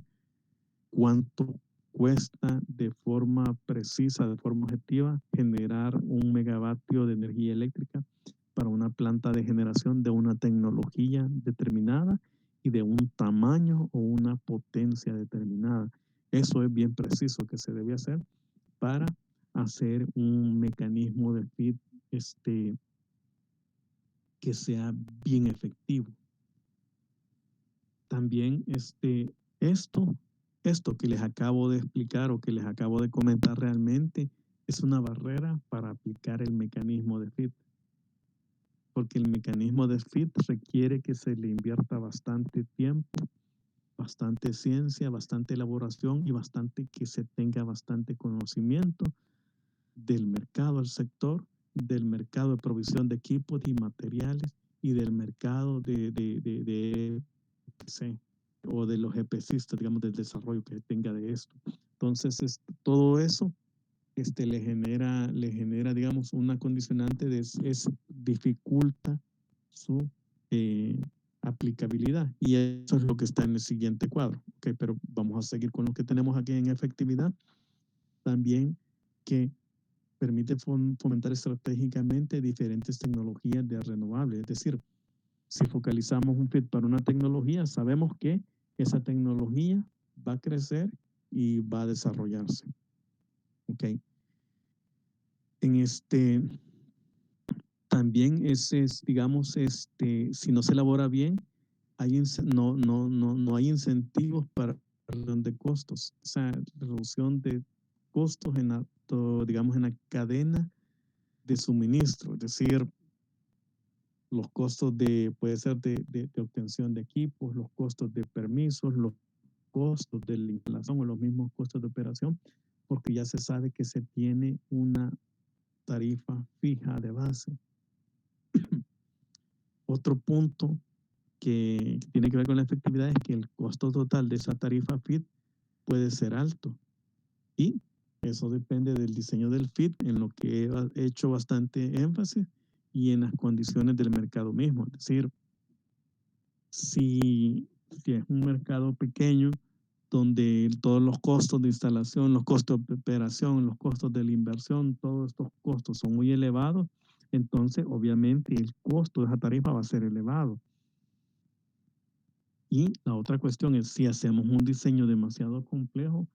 cuánto cuesta de forma precisa, de forma objetiva, generar 1 megavatio de energía eléctrica para una planta de generación de una tecnología determinada y de un tamaño o una potencia determinada. Eso es bien preciso que se debe hacer para hacer un mecanismo de FIT que sea bien efectivo. También esto que les acabo de explicar o que les acabo de comentar realmente es una barrera para aplicar el mecanismo de FIT, porque el mecanismo de FIT requiere que se le invierta bastante tiempo, bastante ciencia, bastante elaboración y que se tenga bastante conocimiento del mercado, del sector, del mercado de provisión de equipos y materiales y del mercado de EPC o de los EPCistas, digamos, del desarrollo que tenga de esto. Entonces, todo eso le genera, digamos, una condicionante dificulta su aplicabilidad. Y eso es lo que está en el siguiente cuadro. Okay, pero vamos a seguir con lo que tenemos aquí en efectividad. También que permite fomentar estratégicamente diferentes tecnologías de renovables. Es decir, si focalizamos un FIT para una tecnología, sabemos que esa tecnología va a crecer y va a desarrollarse. ¿Ok? También digamos, si no se elabora bien, no hay incentivos para reducción de costos. O sea, reducción de costos digamos, en la cadena de suministro, es decir, los costos puede ser de obtención de equipos, los costos de permisos, los costos de la instalación o los mismos costos de operación, porque ya se sabe que se tiene una tarifa fija de base. Otro punto que tiene que ver con la efectividad es que el costo total de esa tarifa FIT puede ser alto y eso depende del diseño del FIT, en lo que he hecho bastante énfasis, y en las condiciones del mercado mismo. Es decir, si es un mercado pequeño donde todos los costos de instalación, los costos de operación, los costos de la inversión, todos estos costos son muy elevados, entonces obviamente el costo de esa tarifa va a ser elevado. Y la otra cuestión es si hacemos un diseño demasiado complejo,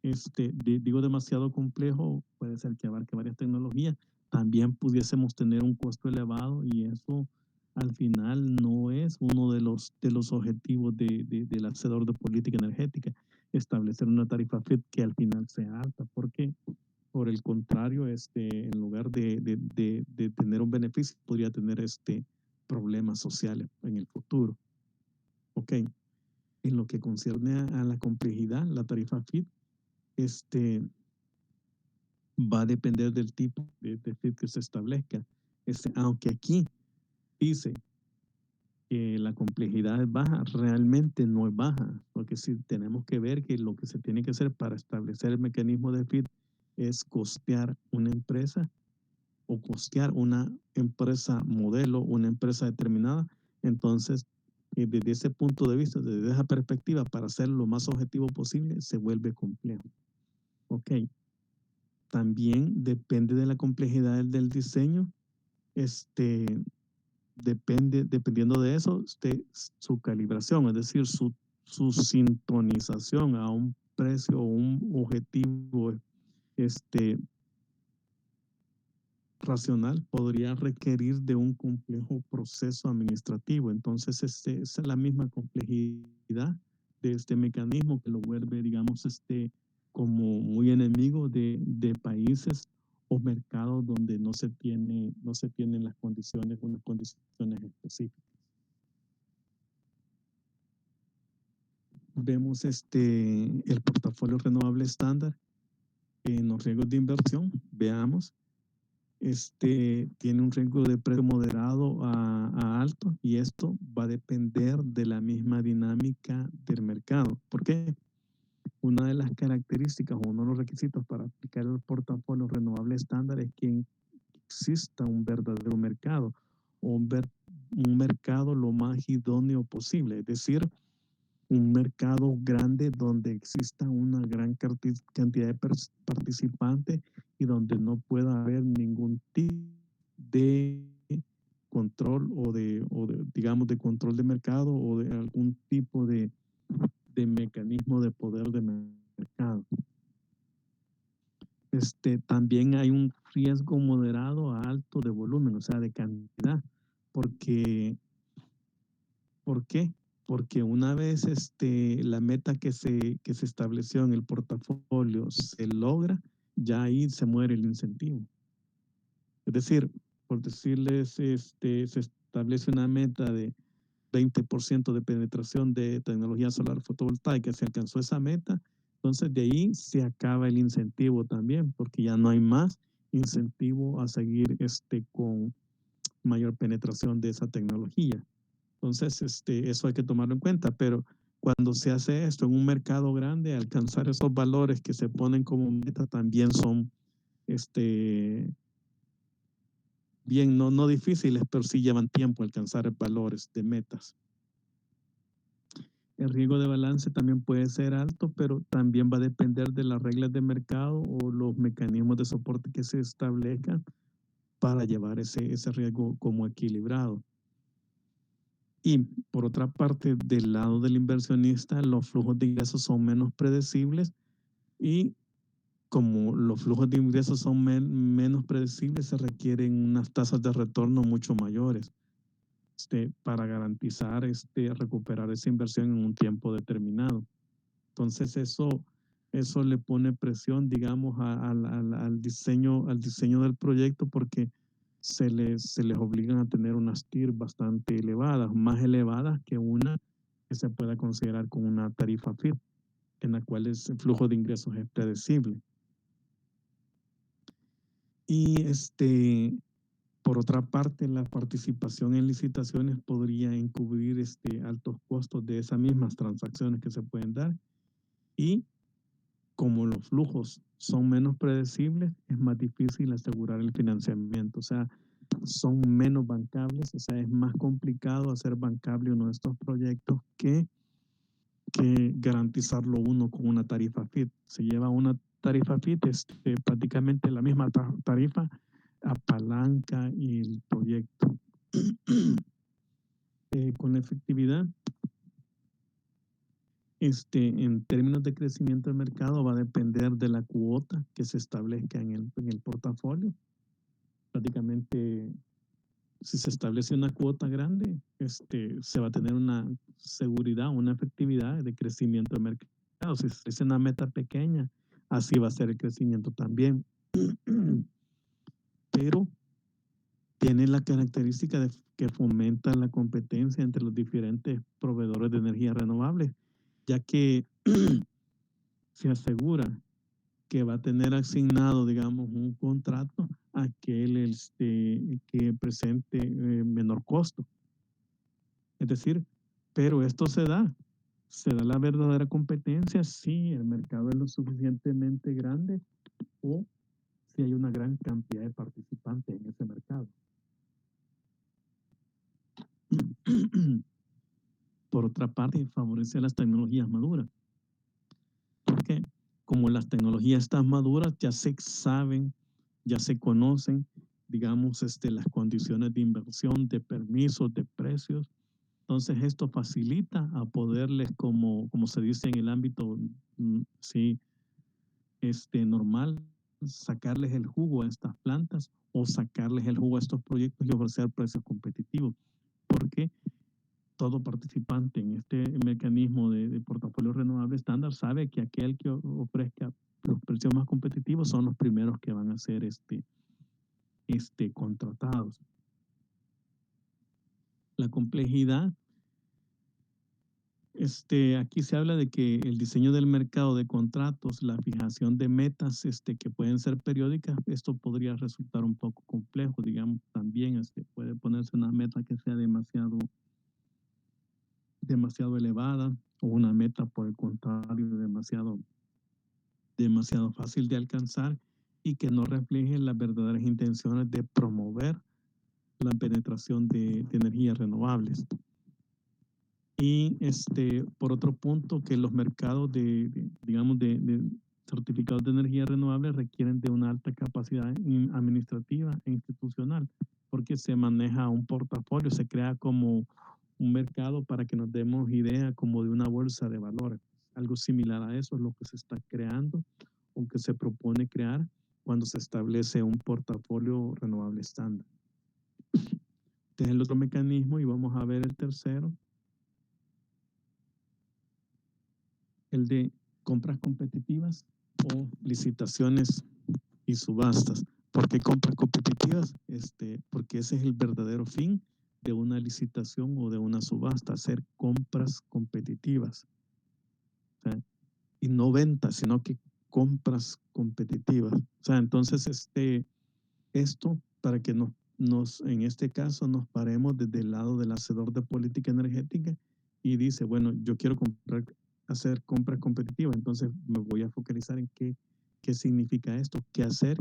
digo demasiado complejo, puede ser que abarque varias tecnologías, también pudiésemos tener un costo elevado y eso al final no es uno de los objetivos del hacedor de política energética, establecer una tarifa FIT que al final sea alta, porque por el contrario, en lugar de tener un beneficio, podría tener problemas sociales en el futuro. Ok, en lo que concierne a la complejidad, la tarifa FIT va a depender del tipo de FIT que se establezca. Aunque aquí dice que la complejidad es baja, realmente no es baja, porque si tenemos que ver que lo que se tiene que hacer para establecer el mecanismo de FIT es costear una empresa o costear una empresa modelo, una empresa determinada. Entonces, desde ese punto de vista, desde esa perspectiva, para ser lo más objetivo posible, se vuelve complejo. Ok. También depende de la complejidad del diseño. Dependiendo de eso, su calibración, es decir, su sintonización a un precio o un objetivo racional podría requerir de un complejo proceso administrativo. Entonces, esa es la misma complejidad de este mecanismo que lo vuelve, digamos, como muy enemigo de países o mercados donde no se tienen las condiciones, unas condiciones específicas. Vemos el portafolio renovable estándar en los riesgos de inversión. Veamos. Tiene un riesgo de precio moderado a alto, y esto va a depender de la misma dinámica del mercado. ¿Por qué? Una de las características o uno de los requisitos para aplicar el portafolio renovable estándar es que exista un verdadero mercado o un mercado lo más idóneo posible. Es decir, un mercado grande donde exista una gran cantidad de participantes y donde no pueda haber ningún tipo de control digamos, de control de mercado o de algún tipo de mecanismo de poder de mercado. También hay un riesgo moderado a alto de volumen, o sea, de cantidad, porque, ¿por qué? Porque una vez la meta que se estableció en el portafolio se logra, ya ahí se muere el incentivo. Es decir, por decirles, se establece una meta de 20% de penetración de tecnología solar fotovoltaica, se alcanzó esa meta, entonces de ahí se acaba el incentivo también, porque ya no hay más incentivo a seguir con mayor penetración de esa tecnología. Entonces, eso hay que tomarlo en cuenta, pero cuando se hace esto en un mercado grande, alcanzar esos valores que se ponen como meta también son, bien, no difíciles, pero sí llevan tiempo alcanzar valores de metas. El riesgo de balance también puede ser alto, pero también va a depender de las reglas de mercado o los mecanismos de soporte que se establezcan para llevar ese riesgo como equilibrado. Y por otra parte, del lado del inversionista, los flujos de ingresos son menos predecibles y como los flujos de ingresos son menos predecibles, se requieren unas tasas de retorno mucho mayores para garantizar recuperar esa inversión en un tiempo determinado. Entonces eso le pone presión, digamos, al diseño del proyecto porque se les obligan a tener unas TIR bastante elevadas, más elevadas que una que se pueda considerar con una tarifa FIT, en la cual el flujo de ingresos es predecible. Y por otra parte, la participación en licitaciones podría encubrir altos costos de esas mismas transacciones que se pueden dar. Y como los flujos son menos predecibles, es más difícil asegurar el financiamiento. O sea, son menos bancables, o sea, es más complicado hacer bancable uno de estos proyectos que garantizarlo uno con una tarifa FIT. Se lleva una tarifa FIT, prácticamente la misma tarifa apalanca el proyecto. Con la efectividad, en términos de crecimiento del mercado va a depender de la cuota que se establezca en el portafolio. Prácticamente, si se establece una cuota grande, se va a tener una seguridad, una efectividad de crecimiento del mercado. Si se establece una meta pequeña, así va a ser el crecimiento también. Pero tiene la característica de que fomenta la competencia entre los diferentes proveedores de energía renovable, ya que se asegura que va a tener asignado, digamos, un contrato a aquel que presente menor costo. Es decir, pero esto se da la verdadera competencia si el mercado es lo suficientemente grande o si hay una gran cantidad de participantes en ese mercado. Por otra parte, favorece las tecnologías maduras, porque como las tecnologías están maduras, ya se saben, ya se conocen, digamos, las condiciones de inversión, de permisos, de precios. Entonces, esto facilita a poderles, como se dice en el ámbito sí, normal, sacarles el jugo a estas plantas o sacarles el jugo a estos proyectos y ofrecer precios competitivos. Porque todo participante en este mecanismo de portafolio renovable estándar sabe que aquel que ofrezca los precios más competitivos son los primeros que van a ser contratados. La complejidad, aquí se habla de que el diseño del mercado de contratos, la fijación de metas que pueden ser periódicas, esto podría resultar un poco complejo, digamos, también puede ponerse una meta que sea demasiado elevada o una meta por el contrario demasiado fácil de alcanzar y que no refleje las verdaderas intenciones de promover la penetración de energías renovables. Y por otro punto, que los mercados digamos, de certificados de energía renovable requieren de una alta capacidad administrativa e institucional, porque se maneja un portafolio, se crea como un mercado, para que nos demos idea, como de una bolsa de valores. Algo similar a eso es lo que se está creando o que se propone crear cuando se establece un portafolio renovable estándar. Este es el otro mecanismo, y vamos a ver el tercero, el de compras competitivas o licitaciones y subastas. ¿Por qué compras competitivas? Porque ese es el verdadero fin de una licitación o de una subasta, hacer compras competitivas. O sea, y no ventas, sino que compras competitivas. O sea, entonces, esto para que en este caso, nos paremos desde el lado del hacedor de política energética y dice, bueno, yo quiero hacer compras competitivas, entonces me voy a focalizar en qué significa esto, qué hacer,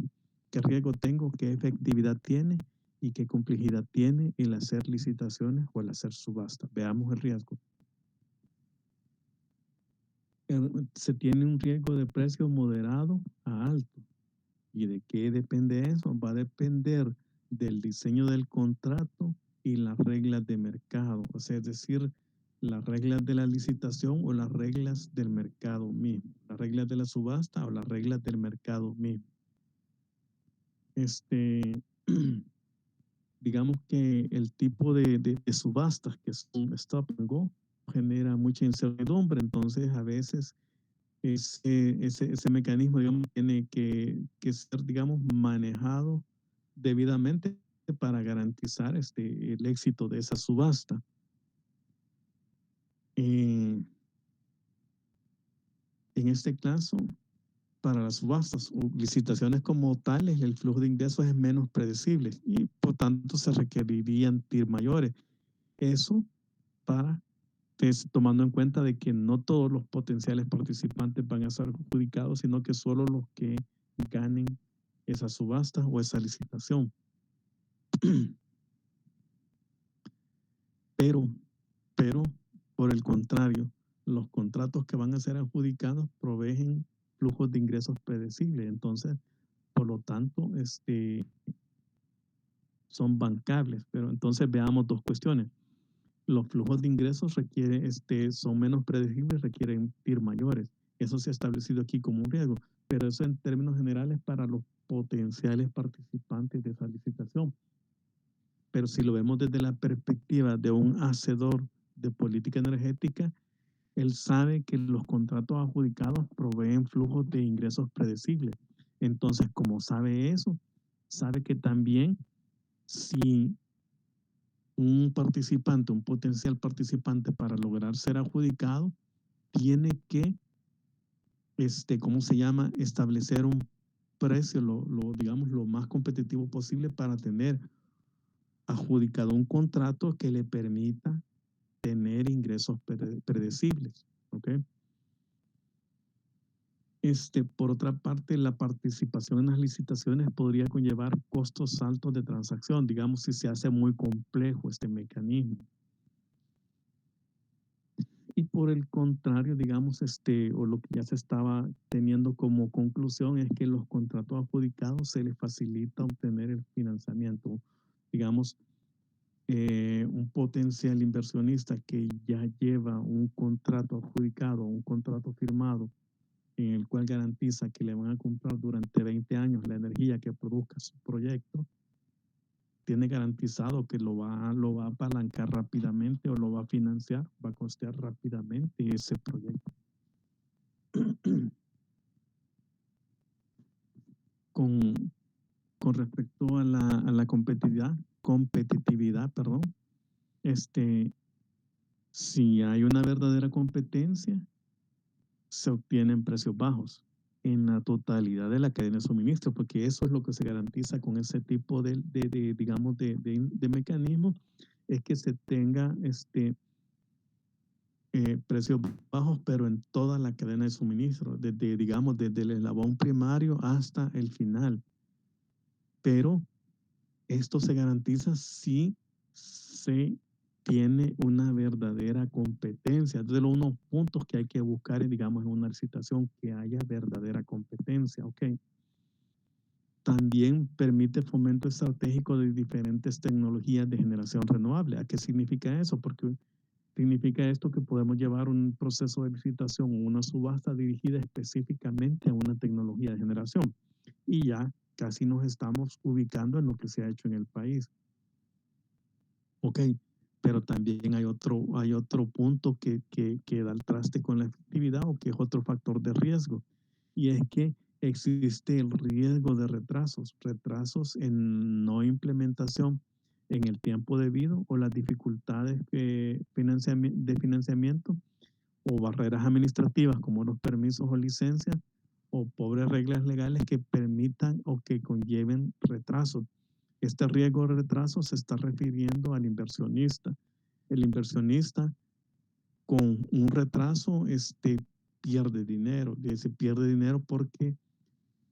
qué riesgo tengo, qué efectividad tiene y qué complejidad tiene el hacer licitaciones o el hacer subasta. Veamos el riesgo. Se tiene un riesgo de precio moderado a alto. ¿Y de qué depende eso? Va a depender del diseño del contrato y las reglas de mercado, o sea, es decir, las reglas de la licitación o las reglas del mercado mismo, las reglas de la subasta o las reglas del mercado mismo. Digamos que el tipo de subastas que son stop and go genera mucha incertidumbre, entonces a veces ese mecanismo, digamos, tiene que ser, digamos, manejado debidamente para garantizar el éxito de esa subasta. En este caso, para las subastas o licitaciones como tales, el flujo de ingresos es menos predecible y por tanto se requerirían TIR mayores. Eso para tomando en cuenta de que no todos los potenciales participantes van a ser adjudicados, sino que solo los que ganen esa subasta o esa licitación. Pero, por el contrario, los contratos que van a ser adjudicados proveen flujos de ingresos predecibles. Entonces, por lo tanto, son bancables. Pero entonces veamos dos cuestiones. Los flujos de ingresos son menos predecibles, requieren TIR mayores. Eso se ha establecido aquí como un riesgo, pero eso en términos generales para los potenciales participantes de esa licitación. Pero si lo vemos desde la perspectiva de un hacedor de política energética, él sabe que los contratos adjudicados proveen flujos de ingresos predecibles. Entonces, como sabe eso, sabe que también si un participante, un potencial participante, para lograr ser adjudicado, tiene que, ¿cómo se llama? Establecer un precio, digamos, lo más competitivo posible para tener adjudicado un contrato que le permita tener ingresos predecibles, ¿ok? Por otra parte, la participación en las licitaciones podría conllevar costos altos de transacción, digamos, si se hace muy complejo este mecanismo. Y por el contrario, digamos, o lo que ya se estaba teniendo como conclusión es que los contratos adjudicados se les facilita obtener el financiamiento. Digamos, un potencial inversionista que ya lleva un contrato adjudicado, un contrato firmado, en el cual garantiza que le van a comprar durante 20 años la energía que produzca su proyecto, tiene garantizado que lo va a apalancar rápidamente o lo va a financiar, va a costear rápidamente ese proyecto. Con respecto a la competitividad, perdón, si hay una verdadera competencia, se obtienen precios bajos en la totalidad de la cadena de suministro, porque eso es lo que se garantiza con ese tipo digamos, de mecanismo, es que se tenga precios bajos, pero en toda la cadena de suministro, digamos, desde el eslabón primario hasta el final. Pero esto se garantiza si se tiene una verdadera competencia. Entonces, unos puntos que hay que buscar, digamos, en una licitación, que haya verdadera competencia, ¿ok? También permite fomento estratégico de diferentes tecnologías de generación renovable. ¿A qué significa eso? Porque significa esto que podemos llevar un proceso de licitación o una subasta dirigida específicamente a una tecnología de generación. Y ya casi nos estamos ubicando en lo que se ha hecho en el país. Ok, pero también hay otro punto que da el traste con la efectividad o que es otro factor de riesgo. Y es que existe el riesgo de retrasos en no implementación en el tiempo debido o las dificultades de financiamiento o barreras administrativas como los permisos o licencias o pobres reglas legales que permitan o que conlleven retrasos. Este riesgo de retraso se está refiriendo al inversionista. El inversionista con un retraso pierde dinero. Se pierde dinero porque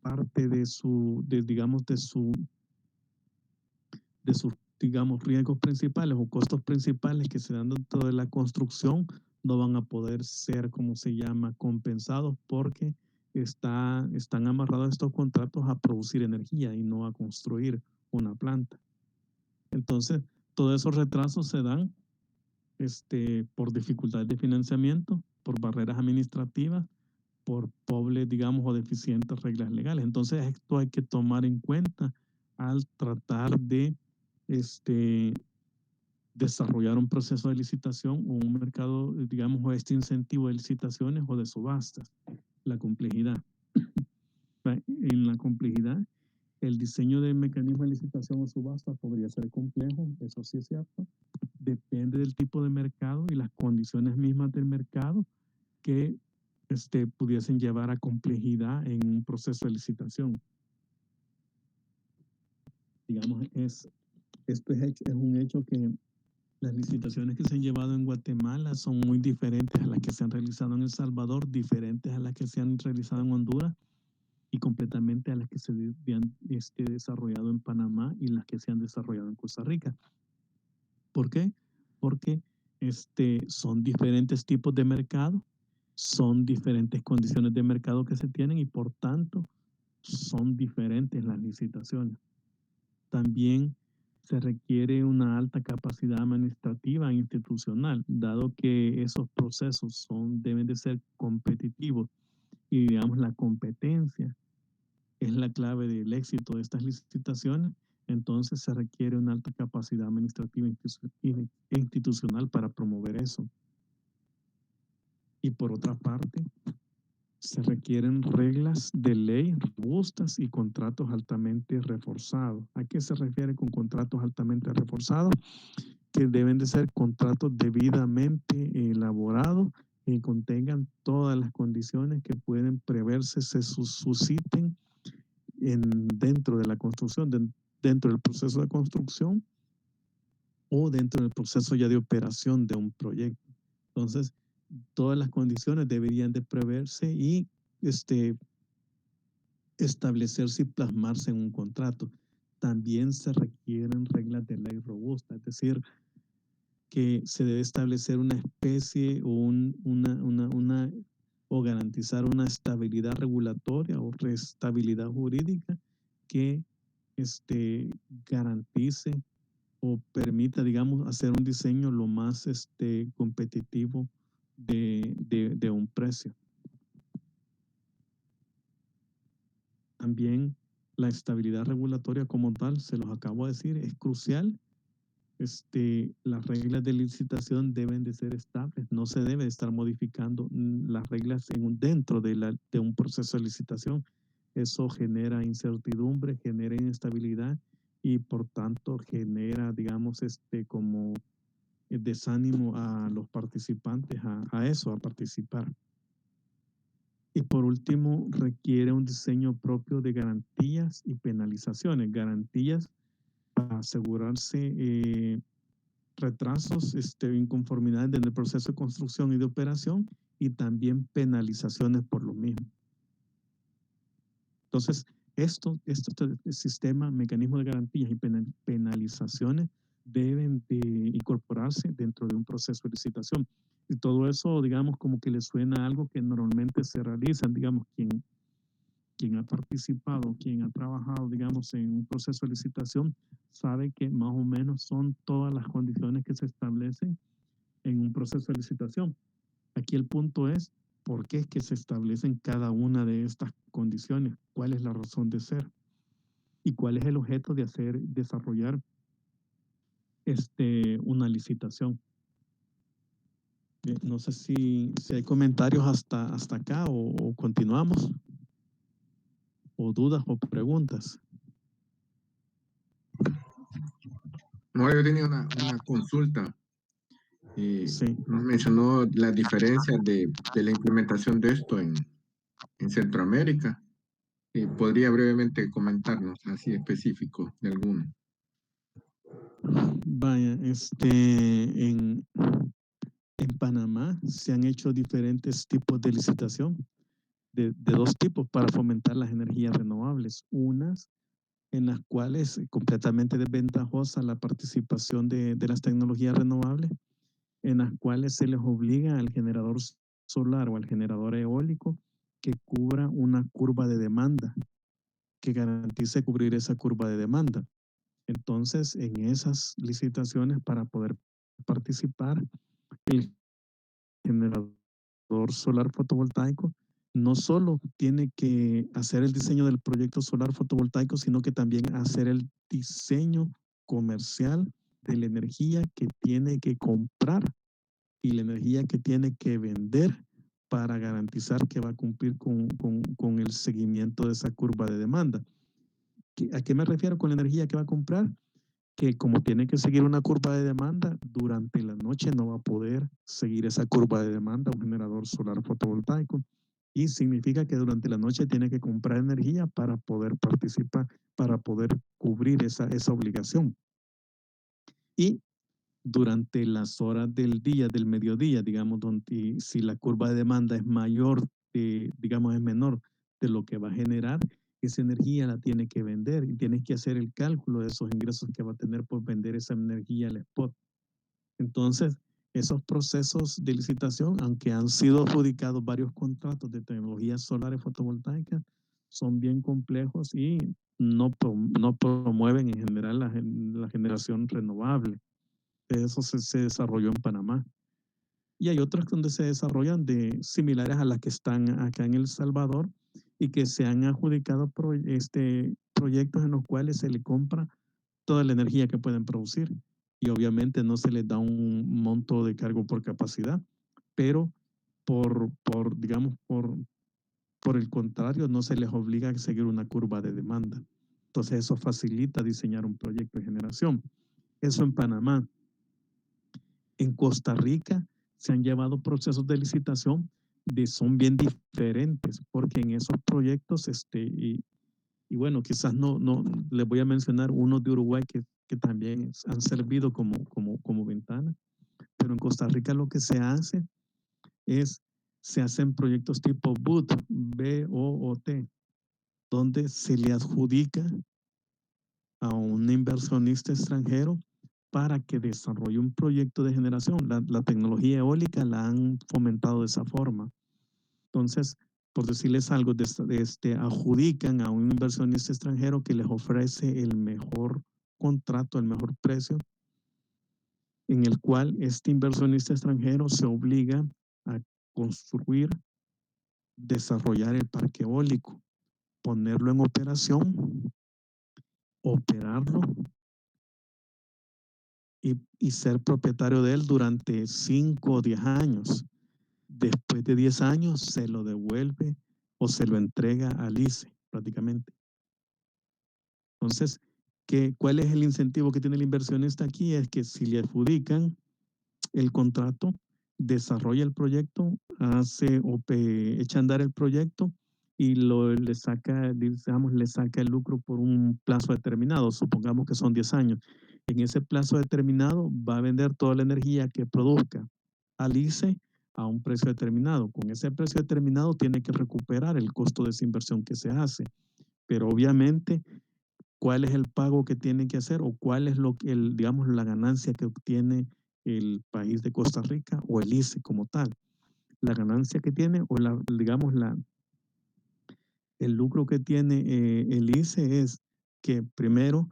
parte digamos, de sus, digamos, riesgos principales o costos principales que se dan dentro de la construcción no van a poder ser, como se llama, compensados porque están amarrados estos contratos a producir energía y no a construir una planta. Entonces, todos esos retrasos se dan por dificultades de financiamiento, por barreras administrativas, por pobres, digamos, o deficientes reglas legales. Entonces, esto hay que tomar en cuenta al tratar de desarrollar un proceso de licitación o un mercado, digamos, o este incentivo de licitaciones o de subastas. La complejidad. En la complejidad, el diseño de mecanismo de licitación o subasta podría ser complejo, eso sí es cierto. Depende del tipo de mercado y las condiciones mismas del mercado que pudiesen llevar a complejidad en un proceso de licitación. Digamos, esto es un hecho que las licitaciones que se han llevado en Guatemala son muy diferentes a las que se han realizado en El Salvador, diferentes a las que se han realizado en Honduras y completamente a las que se han desarrollado en Panamá y las que se han desarrollado en Costa Rica. ¿Por qué? Porque son diferentes tipos de mercado, son diferentes condiciones de mercado que se tienen y por tanto son diferentes las licitaciones. También se requiere una alta capacidad administrativa e institucional, dado que esos procesos deben de ser competitivos y digamos la competencia es la clave del éxito de estas licitaciones. Entonces se requiere una alta capacidad administrativa e institucional para promover eso. Y por otra parte, se requieren reglas de ley robustas y contratos altamente reforzados. ¿A qué se refiere con contratos altamente reforzados? Que deben de ser contratos debidamente elaborados y contengan todas las condiciones que pueden preverse se susciten dentro de la construcción, dentro del proceso de construcción o dentro del proceso ya de operación de un proyecto. Entonces, todas las condiciones deberían de preverse y establecerse y plasmarse en un contrato. También se requieren reglas de ley robustas, es decir, que se debe establecer una especie o garantizar una estabilidad regulatoria o estabilidad jurídica que garantice o permita, digamos, hacer un diseño lo más competitivo de un precio. También la estabilidad regulatoria como tal, se los acabo de decir, es crucial. Las reglas de licitación deben de ser estables, no se debe estar modificando las reglas dentro de un proceso de licitación. Eso genera incertidumbre, genera inestabilidad y por tanto genera, digamos, como desánimo a los participantes a participar. Y por último, requiere un diseño propio de garantías y penalizaciones. Garantías para asegurarse retrasos, inconformidades en el proceso de construcción y de operación y también penalizaciones por lo mismo. Entonces, este sistema, mecanismo de garantías y penalizaciones deben de incorporarse dentro de un proceso de licitación. Y todo eso, digamos, como que le suena a algo que normalmente se realiza, digamos, quien ha participado, quien ha trabajado, digamos, en un proceso de licitación, sabe que más o menos son todas las condiciones que se establecen en un proceso de licitación. Aquí el punto es, ¿por qué es que se establecen cada una de estas condiciones? ¿Cuál es la razón de ser? ¿Y cuál es el objeto de desarrollar una licitación? No sé si hay comentarios hasta acá o continuamos, o dudas o preguntas. No, yo tenía una consulta. Sí. Mencionó las diferencias de la implementación de esto en Centroamérica. ¿Podría brevemente comentarnos así específico de alguno? Vaya, en Panamá se han hecho diferentes tipos de licitación, de dos tipos para fomentar las energías renovables. Unas en las cuales es completamente desventajosa la participación de las tecnologías renovables, en las cuales se les obliga al generador solar o al generador eólico que cubra una curva de demanda, que garantice cubrir esa curva de demanda. Entonces, en esas licitaciones, para poder participar, el generador solar fotovoltaico no solo tiene que hacer el diseño del proyecto solar fotovoltaico, sino que también hacer el diseño comercial de la energía que tiene que comprar y la energía que tiene que vender para garantizar que va a cumplir con el seguimiento de esa curva de demanda. ¿A qué me refiero con la energía que va a comprar? Que como tiene que seguir una curva de demanda, durante la noche no va a poder seguir esa curva de demanda un generador solar fotovoltaico. Y significa que durante la noche tiene que comprar energía para poder participar, para poder cubrir esa obligación. Y durante las horas del día, del mediodía, digamos, donde si la curva de demanda es mayor, digamos, es menor de lo que va a generar, esa energía la tiene que vender y tienes que hacer el cálculo de esos ingresos que va a tener por vender esa energía al spot. Entonces, esos procesos de licitación, aunque han sido adjudicados varios contratos de tecnologías solares fotovoltaicas, son bien complejos y no promueven en general la generación renovable. Eso se desarrolló en Panamá. Y hay otras donde se desarrollan similares a las que están acá en El Salvador y que se han adjudicado proyectos en los cuales se le compra toda la energía que pueden producir. Y obviamente no se les da un monto de cargo por capacidad, pero digamos, por el contrario, no se les obliga a seguir una curva de demanda. Entonces eso facilita diseñar un proyecto de generación. Eso en Panamá. En Costa Rica se han llevado procesos de licitación son bien diferentes, porque en esos proyectos, y bueno, quizás no les voy a mencionar unos de Uruguay que también han servido como ventana, pero en Costa Rica lo que se hace es, se hacen proyectos tipo BOOT, B-O-O-T, donde se le adjudica a un inversionista extranjero para que desarrolle un proyecto de generación. La tecnología eólica la han fomentado de esa forma. Entonces, por decirles algo, adjudican a un inversionista extranjero que les ofrece el mejor contrato, el mejor precio, en el cual este inversionista extranjero se obliga a construir, desarrollar el parque eólico, ponerlo en operación, operarlo y ser propietario de él durante 5 o 10 años. Después de 10 años se lo devuelve o se lo entrega al ICE prácticamente. Entonces, ¿cuál es el incentivo que tiene el inversionista aquí? Es que si le adjudican el contrato, desarrolla el proyecto, echa a andar el proyecto y le saca, digamos, le saca el lucro por un plazo determinado, supongamos que son 10 años. En ese plazo determinado va a vender toda la energía que produzca al ICE a un precio determinado. Con ese precio determinado tiene que recuperar el costo de esa inversión que se hace, pero obviamente cuál es el pago que tiene que hacer o cuál es digamos, la ganancia que obtiene el país de Costa Rica o el ICE como tal. La ganancia que tiene o digamos, el lucro que tiene el ICE es que primero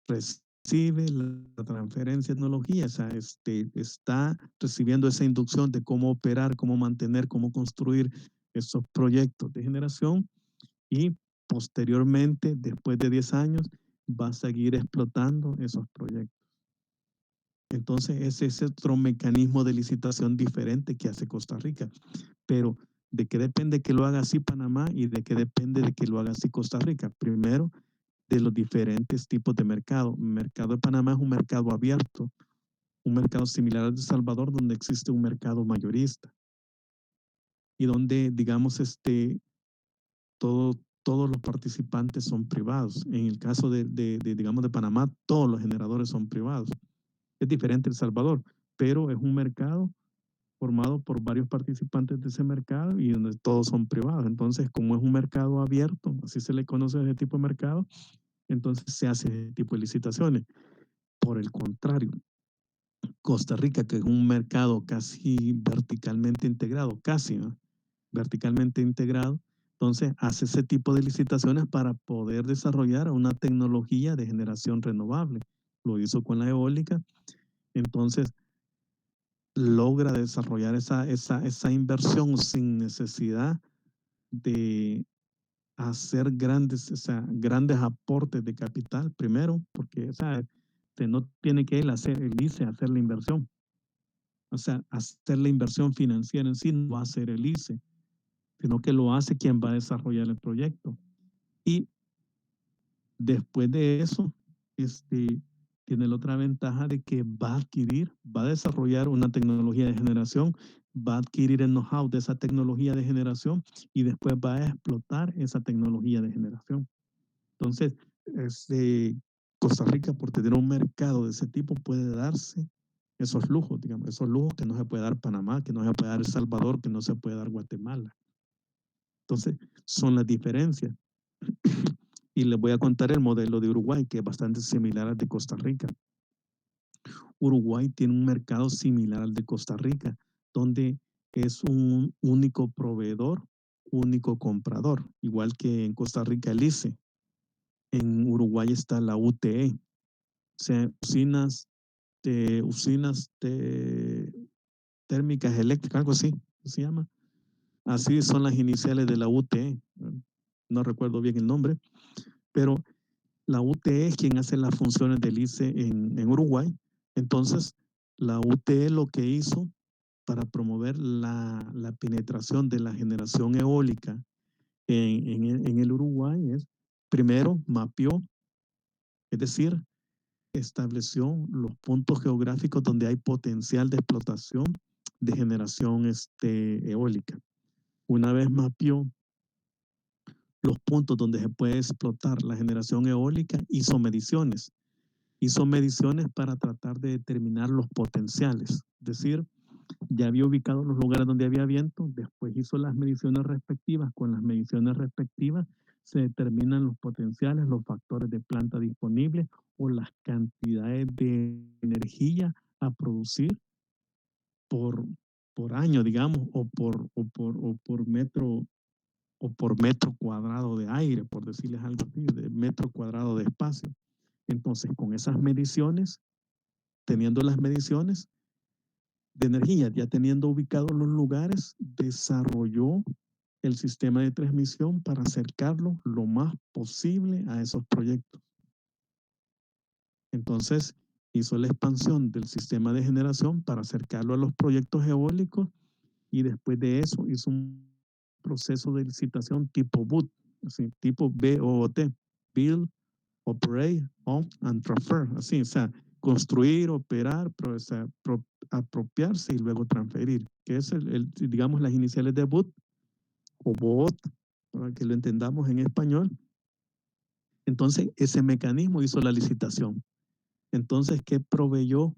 recibe la transferencia de tecnología, o sea, está recibiendo esa inducción de cómo operar, cómo mantener, cómo construir esos proyectos de generación y posteriormente, después de 10 años, va a seguir explotando esos proyectos. Entonces, ese es otro mecanismo de licitación diferente que hace Costa Rica. Pero, ¿de qué depende que lo haga así Panamá y de qué depende de que lo haga así Costa Rica? Primero, de los diferentes tipos de mercado. El mercado de Panamá es un mercado abierto, un mercado similar al de Salvador, donde existe un mercado mayorista y donde, digamos, todos los participantes son privados. En el caso digamos, de Panamá, todos los generadores son privados. Es diferente El Salvador, pero es un mercado formado por varios participantes de ese mercado y donde todos son privados. Entonces, como es un mercado abierto, así se le conoce a ese tipo de mercado, entonces se hace ese tipo de licitaciones. Por el contrario, Costa Rica, que es un mercado casi verticalmente integrado, casi, ¿no? Verticalmente integrado, entonces hace ese tipo de licitaciones para poder desarrollar una tecnología de generación renovable. Lo hizo con la eólica, entonces logra desarrollar esa inversión sin necesidad de hacer grandes, o sea, grandes aportes de capital primero, porque o sea, no tiene que él hacer el ICE, hacer la inversión. O sea, hacer la inversión financiera en sí no va a hacer el ICE, sino que lo hace quien va a desarrollar el proyecto. Y después de eso, tiene la otra ventaja de que va a desarrollar una tecnología de generación, va a adquirir el know-how de esa tecnología de generación y después va a explotar esa tecnología de generación. Entonces, Costa Rica, por tener un mercado de ese tipo, puede darse esos lujos, digamos, esos lujos que no se puede dar Panamá, que no se puede dar El Salvador, que no se puede dar Guatemala. Entonces, son las diferencias. Y les voy a contar el modelo de Uruguay, que es bastante similar al de Costa Rica. Uruguay tiene un mercado similar al de Costa Rica, donde es un único proveedor, único comprador, igual que en Costa Rica el ICE. En Uruguay está la UTE, o sea, usinas térmicas eléctricas, algo así se llama. Así son las iniciales de la UTE. No recuerdo bien el nombre, pero la UTE es quien hace las funciones del ICE en Uruguay. Entonces, la UTE lo que hizo para promover la penetración de la generación eólica en el Uruguay es, primero, mapeó, es decir, estableció los puntos geográficos donde hay potencial de explotación de generación eólica. Una vez mapeó los puntos donde se puede explotar la generación eólica, hizo mediciones para tratar de determinar los potenciales. Es decir, ya había ubicado los lugares donde había viento, después hizo las mediciones respectivas. Con las mediciones respectivas se determinan los potenciales, los factores de planta disponibles o las cantidades de energía a producir por, por año, digamos, o por metro cuadrado de aire, por decirles algo así, de metro cuadrado de espacio. Entonces, con esas mediciones, teniendo las mediciones de energía, ya teniendo ubicados los lugares, desarrolló el sistema de transmisión para acercarlo lo más posible a esos proyectos. Entonces, hizo la expansión del sistema de generación para acercarlo a los proyectos eólicos y después de eso hizo un proceso de licitación tipo BOT, así, tipo BOT, Build, Operate, Own and Transfer, así, o sea, construir, operar, apropiarse y luego transferir, que es digamos, las iniciales de BOT o BOT, para que lo entendamos en español. Entonces, ese mecanismo hizo la licitación. Entonces, ¿qué proveyó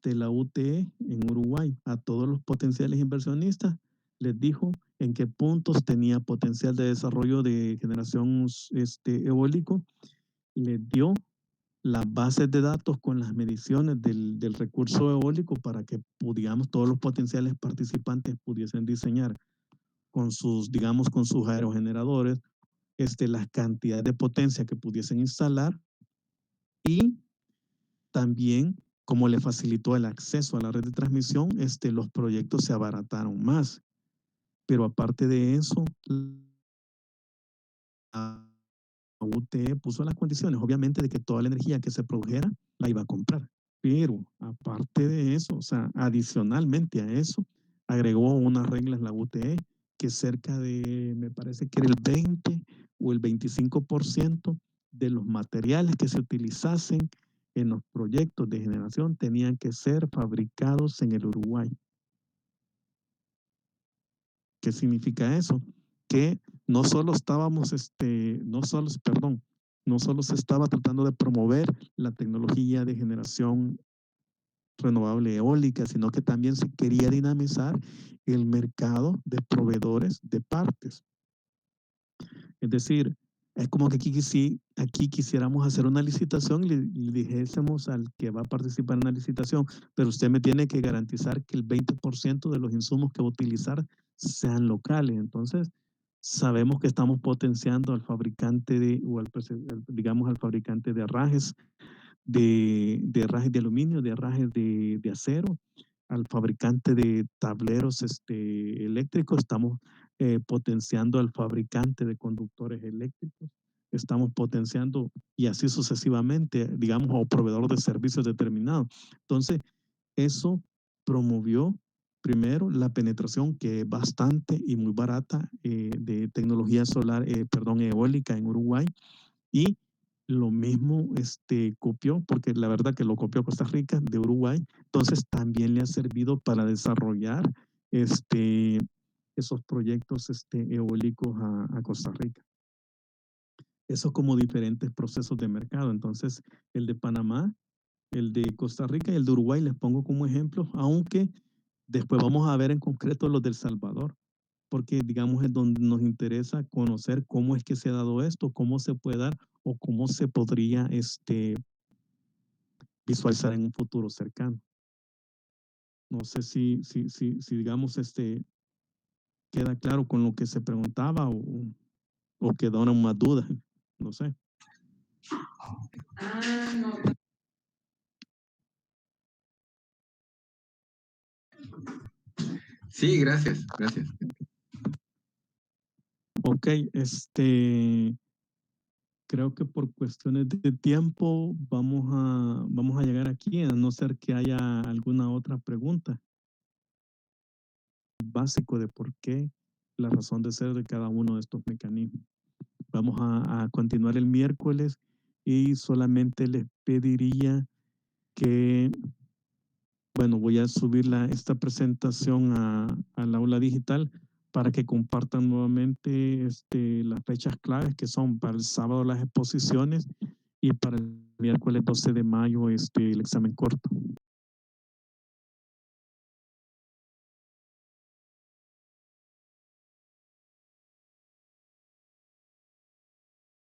la UTE en Uruguay? A todos los potenciales inversionistas les dijo en qué puntos tenía potencial de desarrollo de generación eólico, les dio las bases de datos con las mediciones del recurso eólico para que, digamos, todos los potenciales participantes pudiesen diseñar con sus, digamos, con sus aerogeneradores, las cantidades de potencia que pudiesen instalar, y también, como le facilitó el acceso a la red de transmisión, los proyectos se abarataron más. Pero aparte de eso, la UTE puso las condiciones, obviamente, de que toda la energía que se produjera la iba a comprar. Pero aparte de eso, o sea, adicionalmente a eso, agregó unas reglas la UTE que cerca de, me parece que era el 20 o el 25% de los materiales que se utilizasen en los proyectos de generación tenían que ser fabricados en el Uruguay. ¿Qué significa eso? Que no solo estábamos, no solo se estaba tratando de promover la tecnología de generación renovable eólica, sino que también se quería dinamizar el mercado de proveedores de partes. Es decir, es como que aquí quisiéramos hacer una licitación y le dijésemos al que va a participar en la licitación, pero usted me tiene que garantizar que el 20% de los insumos que va a utilizar sean locales. Entonces, sabemos que estamos potenciando al fabricante digamos, al fabricante de herrajes, de herrajes de aluminio, de herrajes de acero, al fabricante de tableros eléctricos, estamos potenciando al fabricante de conductores eléctricos, estamos potenciando y así sucesivamente, digamos, a un proveedor de servicios determinados. Entonces, eso promovió primero la penetración, que es bastante y muy barata, de tecnología solar, eólica en Uruguay, y lo mismo copió, porque la verdad que lo copió Costa Rica de Uruguay, entonces también le ha servido para desarrollar esos proyectos eólicos a Costa Rica. Eso como diferentes procesos de mercado. Entonces, el de Panamá, el de Costa Rica y el de Uruguay les pongo como ejemplo, aunque después vamos a ver en concreto los del Salvador, porque digamos es donde nos interesa conocer cómo es que se ha dado esto, cómo se puede dar o cómo se podría visualizar en un futuro cercano. No sé si digamos queda claro con lo que se preguntaba o quedaron más dudas, no sé. Sí, gracias. Ok, creo que por cuestiones de tiempo vamos a llegar aquí, a no ser que haya alguna otra pregunta. Básico de por qué, la razón de ser de cada uno de estos mecanismos. Vamos a continuar el miércoles y solamente les pediría que, bueno, voy a subir esta presentación al aula digital para que compartan nuevamente las fechas claves, que son para el sábado las exposiciones y para el miércoles 12 de mayo el examen corto.